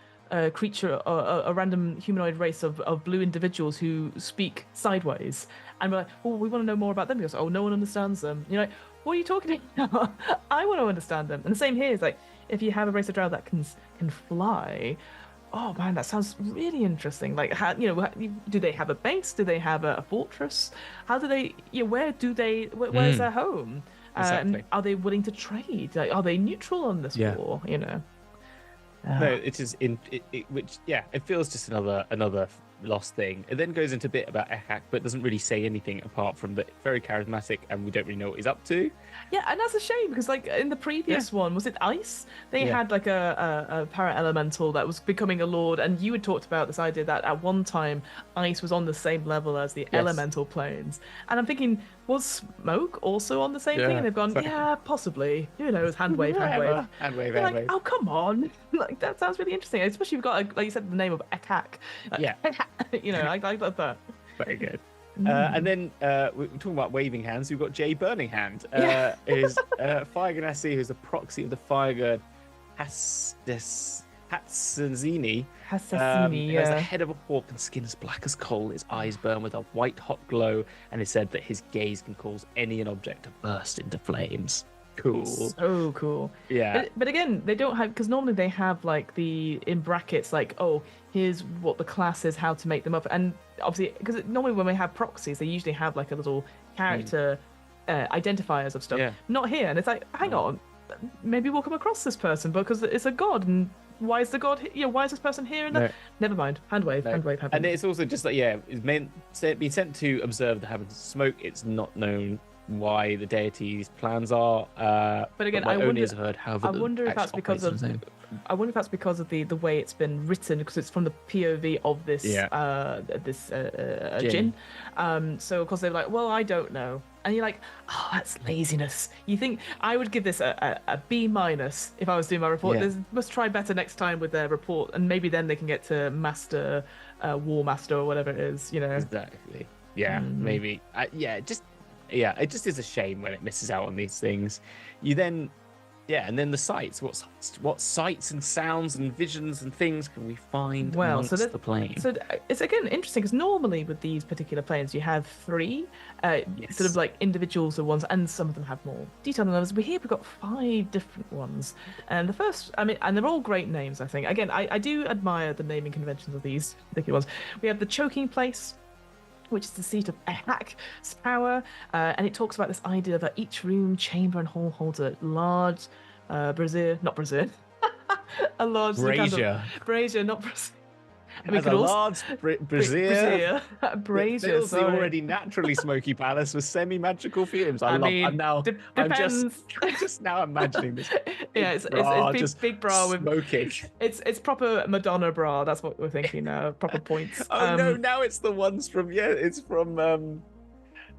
creature, a random humanoid race of blue individuals who speak sideways, and we're like, oh, we want to know more about them because no one understands them. You're like, what are you talking about? I want to understand them. And the same here is like, if you have a race of drow that can fly, oh man, that sounds really interesting. Like, how, do they have a base? Do they have a fortress? How do they? Where's their home? Exactly. Are they willing to trade? Like, are they neutral on this war? No, it is it feels just another lost thing. It then goes into a bit about Ekak, but doesn't really say anything apart from that very charismatic, and we don't really know what he's up to. Yeah, and that's a shame because like in the previous one, was it Ice? They had like a para-elemental that was becoming a lord, and you had talked about this idea that at one time Ice was on the same level as the elemental planes. And I'm thinking, was Smoke also on the same thing? And they've gone, yeah, possibly. Who knows? Hand wave, hand wave. Hand wave, hand wave. Like, oh, come on. Like, that sounds really interesting. Especially if you've got, like you said, the name of Ekak. You know, I love that. Very good. And then we're talking about waving hands. We've got Jay Burning Hand. Is Fire Ganassi, who's the proxy of the fire god Hatsanzini. Has the head of a hawk and skin as black as coal. His eyes burn with a white hot glow, and it's said that his gaze can cause any and object to burst into flames. Cool. So cool. Yeah. But again, they don't have, because normally they have like in brackets, like, oh, here's what the class is, how to make them up. And obviously, because normally when we have proxies, they usually have like a little character identifiers of stuff. Yeah. Not here. And it's like, hang on, maybe we'll come across this person because it's a god. And why is the god here? Why is this person here? And never mind. Hand wave. And it's also just like, it's meant to be sent to observe the habits of smoke. It's not known why the deity's plans are, but again, I wonder if that's because of the way it's been written, because it's from the POV of this Jinn. So of course they're like, well, I don't know, and you're like, oh, that's laziness. You think I would give this a B- if I was doing my report? They must try better next time with their report, and maybe then they can get to master, war master, or whatever it is. Exactly. Yeah, maybe. It just is a shame when it misses out on these things. And then the sights. What sights and sounds and visions and things can we find amongst the plane? So it's again interesting because normally with these particular planes you have three sort of like individuals or ones, and some of them have more detail than others. But here we've got 5 different ones, and the first, and they're all great names. I think again, I do admire the naming conventions of these particular ones. We have the choking place, which is the seat of Ekak's power, and it talks about this idea that each room, chamber, and hall holds a large brazier, not brazier, a large brazier, not brazier. Large brazier. Brazier. Fills the already naturally smoky palace with semi-magical fumes. I'm just now imagining this. It's big bra with smoking. It's proper Madonna bra. That's what we're thinking now. Proper points. No, now it's the ones from it's from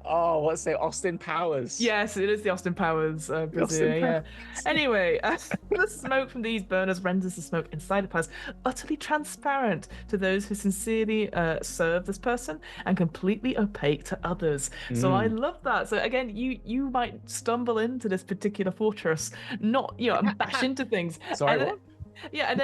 Austin Powers. Yes, it is the Austin Powers brazier. Anyway, the smoke from these burners renders the smoke inside the palace utterly transparent to those who sincerely serve this person and completely opaque to others. So I love that. So again, you might stumble into this particular fortress, not and bash into things. Sorry, what? Yeah, and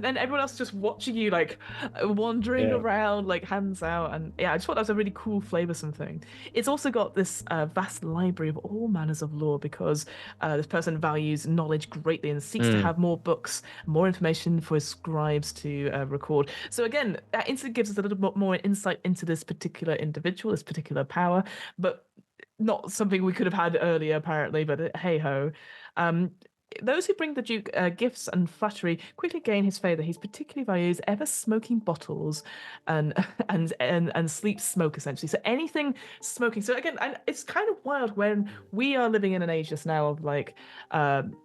then everyone else just watching you, like wandering around, like hands out, and I just thought that was a really cool, flavoursome thing. It's also got this vast library of all manners of lore because this person values knowledge greatly and seeks to have more books, more information for his scribes to record. So again, that instantly gives us a little bit more insight into this particular individual, this particular power, but not something we could have had earlier, apparently. But hey ho. Those who bring the Duke gifts and flattery quickly gain his favour. He particularly values ever smoking bottles and sleep smoke, essentially. So anything smoking. So again, and it's kind of wild when we are living in an age just now of like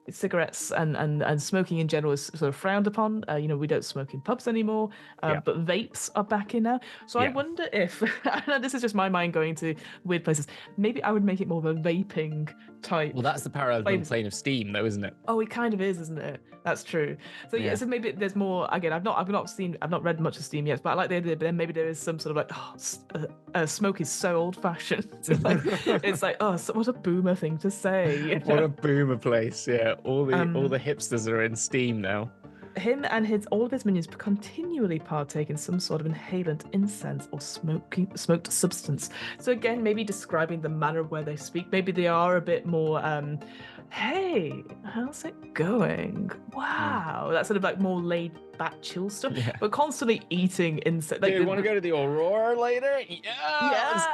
cigarettes and smoking in general is sort of frowned upon. We don't smoke in pubs anymore, but vapes are back in now. So I wonder if, this is just my mind going to weird places, maybe I would make it more of a vaping type. Well, that's the Paraelemental Plane of Steam, though, isn't it? Oh, it kind of is, isn't it? That's true. So so maybe there's more. Again, I've not read much of Steam yet, but I like the idea. But then maybe there is some sort of like, smoke is so old-fashioned. It's like, so what a boomer thing to say. What a boomer place! Yeah, all the hipsters are in Steam now. Him and all of his minions continually partake in some sort of inhalant, incense, or smoked substance. So again, maybe describing the manner where they speak. Maybe they are a bit more, hey, how's it going? Wow, that sort of like more laid that chill stuff, Yeah. but constantly eating insects. Do you want to go to the Aurora later? Yeah, let's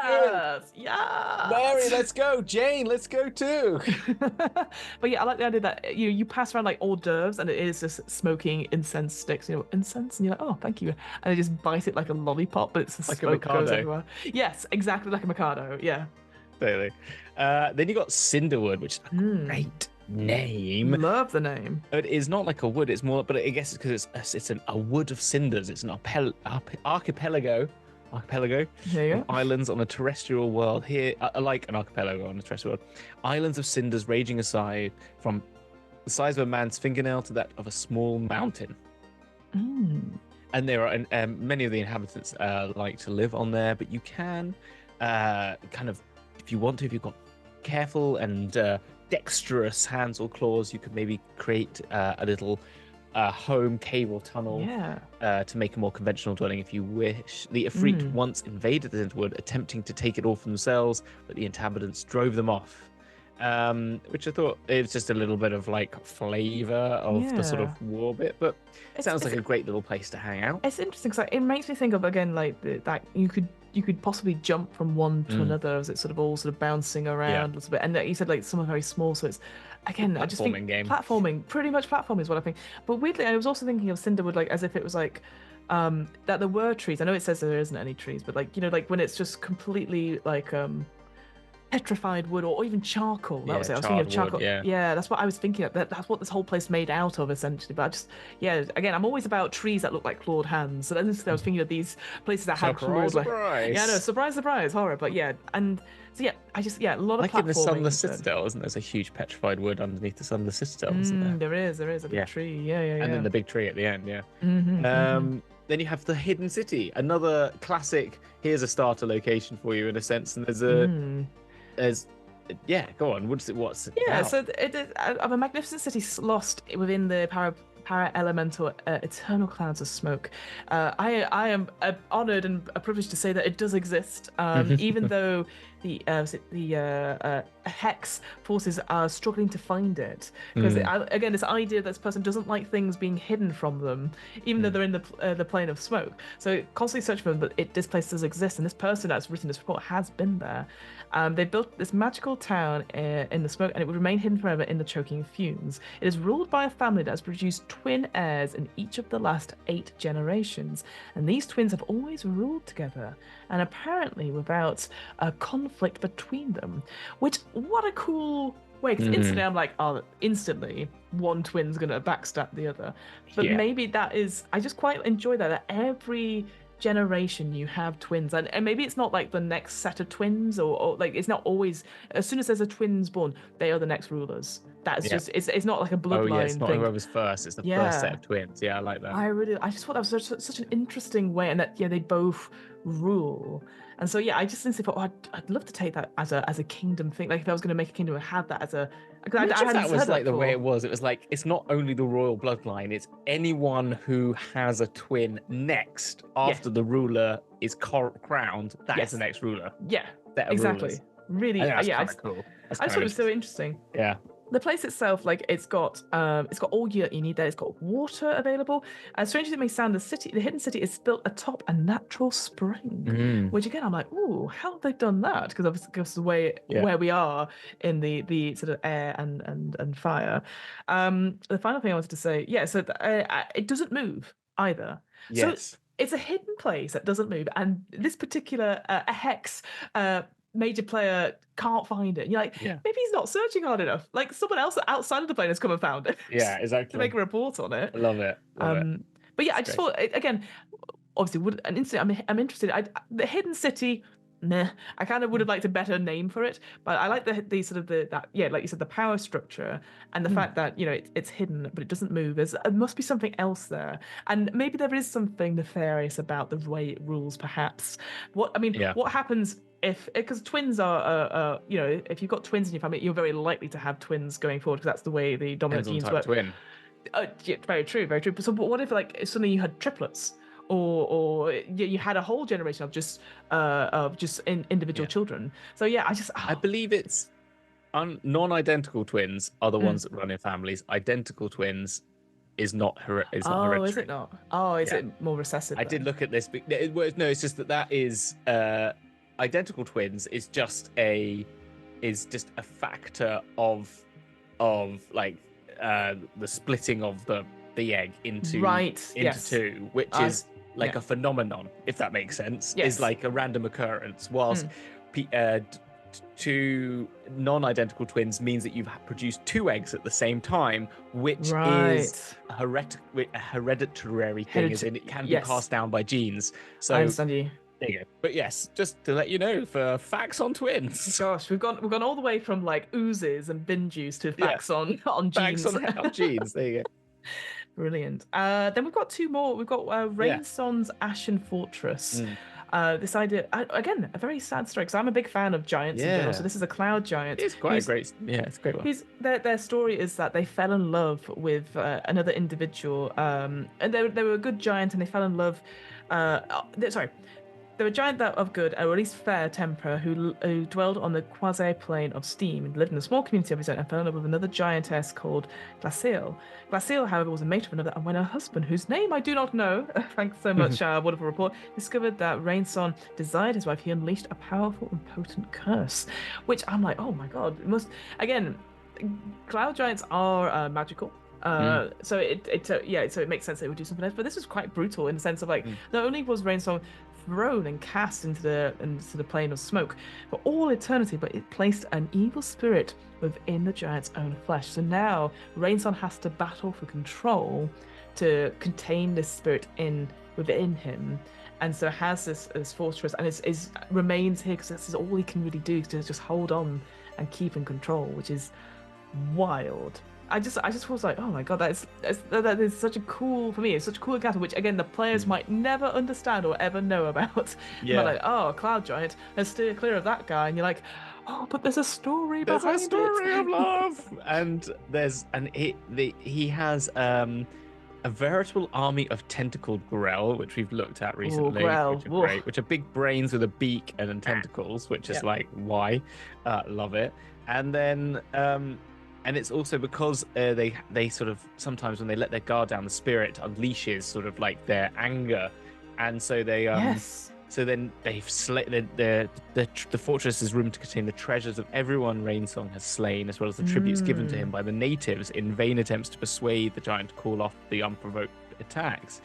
do it. Yes. Mary, let's go. Jane, let's go too. But yeah, I like the idea that you pass around like hors d'oeuvres and it is just smoking incense sticks, incense, and you're like, oh, thank you, and they just bite it like a lollipop, but it's the Like a smoke goes Mikado. everywhere. Yes, exactly like a Mikado. Yeah. Totally. Then you got Cinderwood, which is a great name. Love the name. It is not like a wood. It's more, but I guess it's because it's a wood of cinders. It's an archipelago. There you go. Islands on a terrestrial world here, like an archipelago on a terrestrial world. Islands of cinders raging aside from the size of a man's fingernail to that of a small mountain. And there are many of the inhabitants like to live on there, but you can kind of, if you want to, if you've got careful and dexterous hands or claws, you could maybe create a little home cave or tunnel to make a more conventional dwelling if you wish. The Ifrit once invaded the Cinderwood, attempting to take it all for themselves, but the inhabitants drove them off. Which I thought it was just a little bit of like flavor of the sort of war bit, but it sounds like a great little place to hang out. It's interesting because it makes me think of, again, like that you could possibly jump from one to another as it's sort of all sort of bouncing around a little bit. And you said like some are very small, so it's, again, I just think game. Platforming, pretty much platforming is what I think. But weirdly, I was also thinking of Cinderwood like as if it was like that there were trees. I know it says there isn't any trees, but like, like when it's just completely like petrified wood or even charcoal. That was it. I was thinking of charcoal. Wood, yeah, that's what I was thinking of. That's what this whole place made out of, essentially. But I just, again, I'm always about trees that look like clawed hands. So then I was thinking of these places that had claws. Surprise. Yeah, no, surprise, horror. But and so I just, a lot of like platforming. In the Sunless Citadel, isn't there? There's a huge petrified wood underneath the Sunless Citadel, isn't there? There is a big tree. Yeah. And then the big tree at the end, Then you have the Hidden City, another classic. Here's a starter location for you in a sense, and there's go on. What's it about? So it is of a magnificent city lost within the Paraelemental eternal clouds of smoke. I am honored and privileged to say that it does exist, even though the hex forces are struggling to find it, because again, this idea that this person doesn't like things being hidden from them, even though they're in the plane of smoke. So constantly search for them, but this place does exist, and this person that's written this report has been there. They built this magical town in the smoke, and it would remain hidden forever in the choking fumes. It is ruled by a family that has produced twin heirs in each of the last 8 generations, and these twins have always ruled together, and apparently without a conflict between them. Which, what a cool way, because instantly I'm like, instantly one twin's gonna backstab the other. But maybe that is, I just quite enjoy that every generation you have twins, and maybe it's not like the next set of twins, or like it's not always, as soon as there's a twins born, they are the next rulers. That's just, it's not like a bloodline it's not thing. whoever's first, it's the first set of twins. I like that. I just thought that was such an interesting way, and that they both rule. And so I just thought, I'd love to take that as a kingdom thing. Like if I was going to make a kingdom, and have that as a, that was like the way it was. It was like, it's not only the royal bloodline, it's anyone who has a twin next after the ruler is crowned. That is the next ruler. Yeah, exactly. Rulers. Really, that's cool. I just thought it was so interesting. Yeah. The place itself, like it's got all you need there. It's got water available. As strange as it may sound, the hidden city is built atop a natural spring, which again I'm like, ooh, how have they done that? Because obviously because the way where we are in the sort of air and fire. The final thing I wanted to say, so it doesn't move either. Yes. So it's a hidden place that doesn't move, and this particular hex. Major player can't find it. You're like, maybe he's not searching hard enough. Like someone else outside of the plane has come and found it. Yeah, exactly. To make a report on it. I love it. But I just thought, again, obviously, an instant. I'm interested. The hidden city. Nah, I kind of would have liked a better name for it, but I like the sort of that like you said, the power structure and the fact that it's hidden but it doesn't move. There must be something else there, and maybe there is something nefarious about the way it rules. Perhaps what happens because twins are if you've got twins in your family, you're very likely to have twins going forward because that's the way the dominant genes work. Twin. Very true. But what if if suddenly you had triplets? Or you had a whole generation of just individual children. So I believe it's non-identical twins are the ones that run in families. Identical twins is not hereditary. Is it not? Oh, is it more recessive? I did look at this, but no, it's just that is identical twins is just a factor of like the splitting of the egg into two, which is like a phenomenon, if that makes sense. Is like a random occurrence, whilst two non-identical twins means that you've produced two eggs at the same time, which is a hereditary thing, as in it can be passed down by genes. So I understand you. There you go. But yes, just to let you know, for facts on twins. Gosh, we've gone all the way from like oozes and bin juice to facts on genes. Facts on genes. There you go. Brilliant. Then we've got two more. We've got Rainson's Ashen Fortress. This idea, again, a very sad story, because I'm a big fan of giants in general. So this is a cloud giant. It's quite great. Yeah, it's a great one. Their story is that they fell in love with another individual, and they were a good giant, and they fell in love. They were a giant of good, or at least fair temper, who dwelled on the quasi-plane of steam and lived in a small community of his own, and fell in love with another giantess called Glacial. Glacial, however, was a mate of another, and when her husband, whose name I do not know, thanks so much, wonderful report, discovered that Rainson desired his wife, he unleashed a powerful and potent curse, which I'm like, oh my god, it must... Again, cloud giants are magical. So it makes sense that it would do something else, but this was quite brutal in the sense of like, not only was Rainson thrown and cast into the plane of smoke for all eternity, but it placed an evil spirit within the giant's own flesh. So now Rainson has to battle for control to contain this spirit within him, and so has this fortress, and is remains here because this is all he can really do, to just hold on and keep in control, which is wild. I just was like, oh my god, that is such a cool, for me, it's such a cool encounter, which again the players might never understand or ever know about. Yeah. But like, oh, cloud giant, let's steer clear of that guy, and you're like, oh, but there's a story behind it. There's a story of love, and he has a veritable army of tentacled Grell, which we've looked at recently, which are great, which are big brains with a beak and tentacles, which is like, why? Love it. And then and it's also because they sort of, sometimes when they let their guard down, the spirit unleashes sort of like their anger, and so they so then they've the fortress is room to contain the treasures of everyone Rainsong has slain, as well as the tributes given to him by the natives in vain attempts to persuade the giant to call off the unprovoked attacks.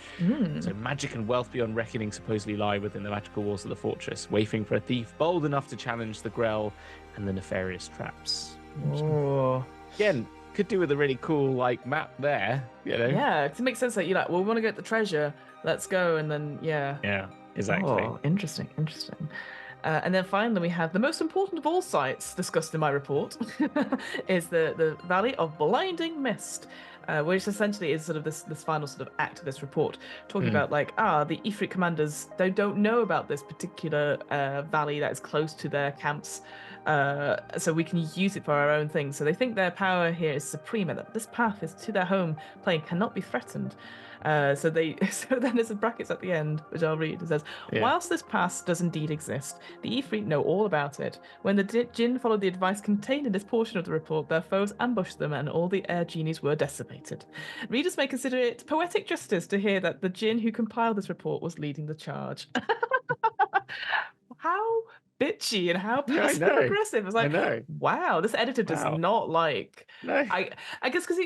So magic and wealth beyond reckoning supposedly lie within the magical walls of the fortress, waiting for a thief bold enough to challenge the Grell and the nefarious traps. Again, could do with a really cool like map there, you know. Yeah, it makes sense that you're like, well, we want to get the treasure, let's go, and then yeah, exactly. Oh, interesting. And then finally we have the most important of all sites discussed in my report is the Valley of Blinding Mist, which essentially is sort of this final sort of act of this report, talking about like, the Ifrit commanders, they don't know about this particular valley that is close to their camps, so we can use it for our own thing. So they think their power here is supreme, and that this path is to their home plane cannot be threatened. So then there's a brackets at the end, which I'll read. It says, whilst this pass does indeed exist, the Ifrit know all about it. When the Jinn followed the advice contained in this portion of the report, their foes ambushed them and all the air genies were decimated. Readers may consider it poetic justice to hear that the Jinn who compiled this report was leading the charge. How bitchy and how passive aggressive. It's like, wow, this editor does not like. No. I guess because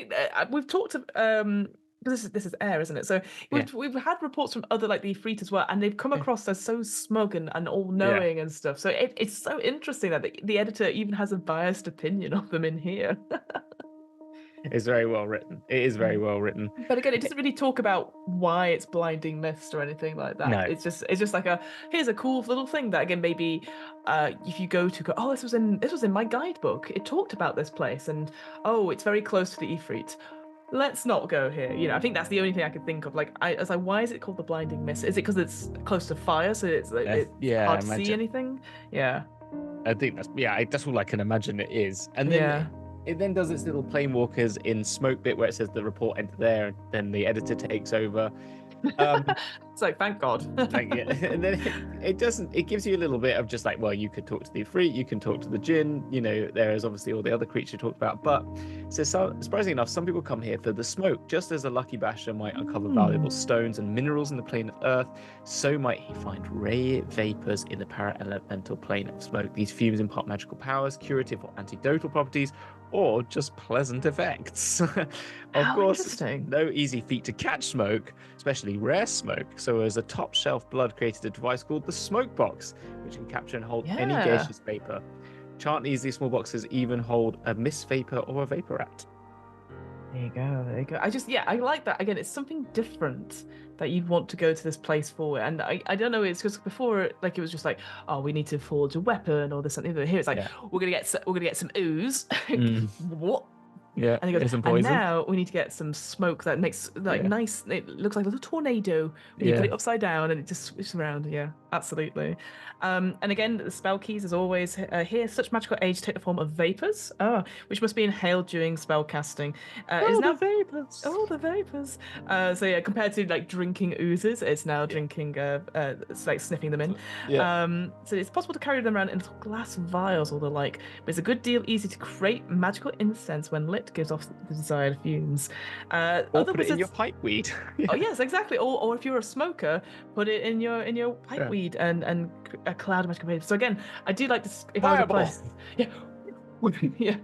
we've talked to this is air, isn't it? So we've had reports from other like the Ifrit as well, and they've come across as so smug and all knowing and stuff. So it's so interesting that the editor even has a biased opinion of them in here. It's very well written. It is very well written. But again, it doesn't really talk about why it's blinding mist or anything like that. No. It's just like here's a cool little thing that again maybe if you go, oh, this was in my guidebook. It talked about this place, and oh, it's very close to the Ifrit. Let's not go here. You know, I think that's the only thing I could think of. Like, I was like, why is it called the blinding mist? Is it because it's close to fire, so it's hard to see anything? Yeah. I think that's all I can imagine it is. And then it then does its little plane walkers in smoke bit where it says the report entered there, and then the editor takes over. It's like, thank God. And then it doesn't. It gives you a little bit of just like, well, you could talk to the Ifrit, you can talk to the Jinn. There is obviously all the other creatures talked about. But so surprisingly enough, some people come here for the smoke. Just as a lucky basher might uncover valuable stones and minerals in the plane of Earth, so might he find rare vapors in the Paraelemental Plane of Smoke. These fumes impart magical powers, curative or antidotal properties, or just pleasant effects. Of course, no easy feat to catch smoke, especially rare smoke. So as a top shelf blood created a device called the smoke box, which can capture and hold any gaseous vapor. Chantney's these small boxes even hold a mist vapor or a vaporat. There you go. I like that. Again, it's something different that you'd want to go to this place for. And I don't know, it's because before, like, it was just like, oh, we need to forge a weapon or this and the other. Here it's like, we're gonna get some ooze. What? Yeah, and he goes, and now we need to get some smoke that makes nice. It looks like a little tornado when you put it upside down and it just switches around. Yeah, absolutely. And again, the spell keys, as always, here such magical age take the form of vapors, which must be inhaled during spell casting. The vapors. Oh, the vapors. So yeah, compared to like drinking oozes, it's now drinking. It's like sniffing them in. So it's possible to carry them around in little glass vials or the like. But it's a good deal easy to create magical incense when lit. Gives off the desired fumes. Or put it in your pipe weed. Oh yes, exactly. Or if you're a smoker, put it in your pipe weed and a cloud of magical vapor. So again, I do like this. If I was a player, yeah,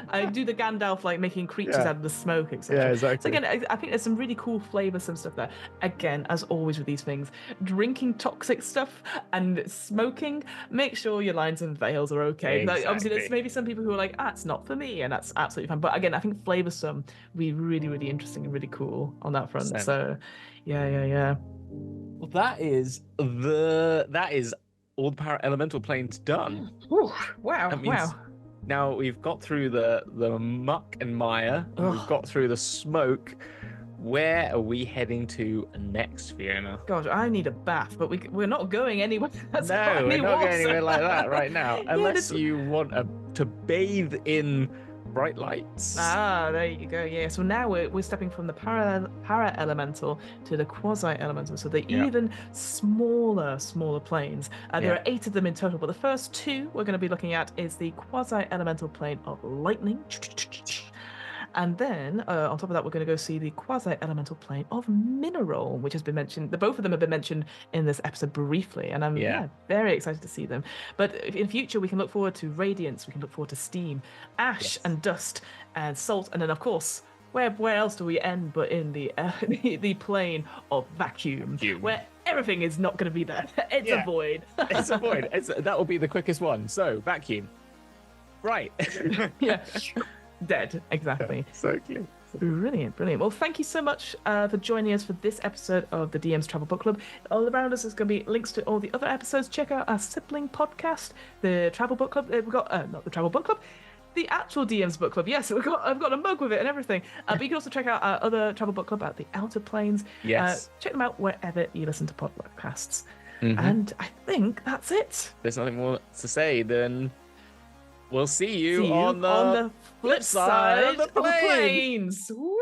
I do the Gandalf like making creatures out of the smoke, etc. Yeah, exactly. So again, I think there's some really cool flavors, some stuff there. Again, as always with these things, drinking toxic stuff and smoking, make sure your lines and veils are okay. Exactly. Like, obviously, there's maybe some people who are like, it's not for me, and that's absolutely fine. But again, I think flavorsome would be really, really interesting and really cool on that front. 100%. So, yeah. Well, that is all the Paraelemental planes done. Ooh, wow. Now we've got through the muck and mire, and we've got through the smoke. Where are we heading to next, Fiona? Gosh, I need a bath, but we're not going anywhere. No, we're not going anywhere like that right now, unless you want to bathe in bright lights. There you go. Yeah. So now we're stepping from the para-elemental to the quasi-elemental. So the even smaller planes. There are 8 of them in total, but the first 2 we're going to be looking at is the quasi-elemental plane of lightning. And then on top of that, we're going to go see the quasi-elemental plane of mineral, which has been mentioned. Both of them have been mentioned in this episode briefly, and I'm very excited to see them. But in future, we can look forward to radiance, we can look forward to steam, ash and dust and salt, and then of course, where else do we end but in the plane of vacuum, where everything is not going to be there. It's a void. It's a void. That will be the quickest one. So vacuum, right? Yeah. Dead, exactly. So clear. Brilliant. Well, thank you so much for joining us for this episode of the DM's Travel Book Club. All around us is going to be links to all the other episodes. Check out our sibling podcast, the Travel Book Club. We've got not the Travel Book Club, the actual DM's Book Club. Yes, I've got a mug with it and everything. But you can also check out our other Travel Book Club at the Outer Planes. Yes. Check them out wherever you listen to podcasts. And I think that's it. There's nothing more to say than we'll see you on the flip side of the planes. Woo!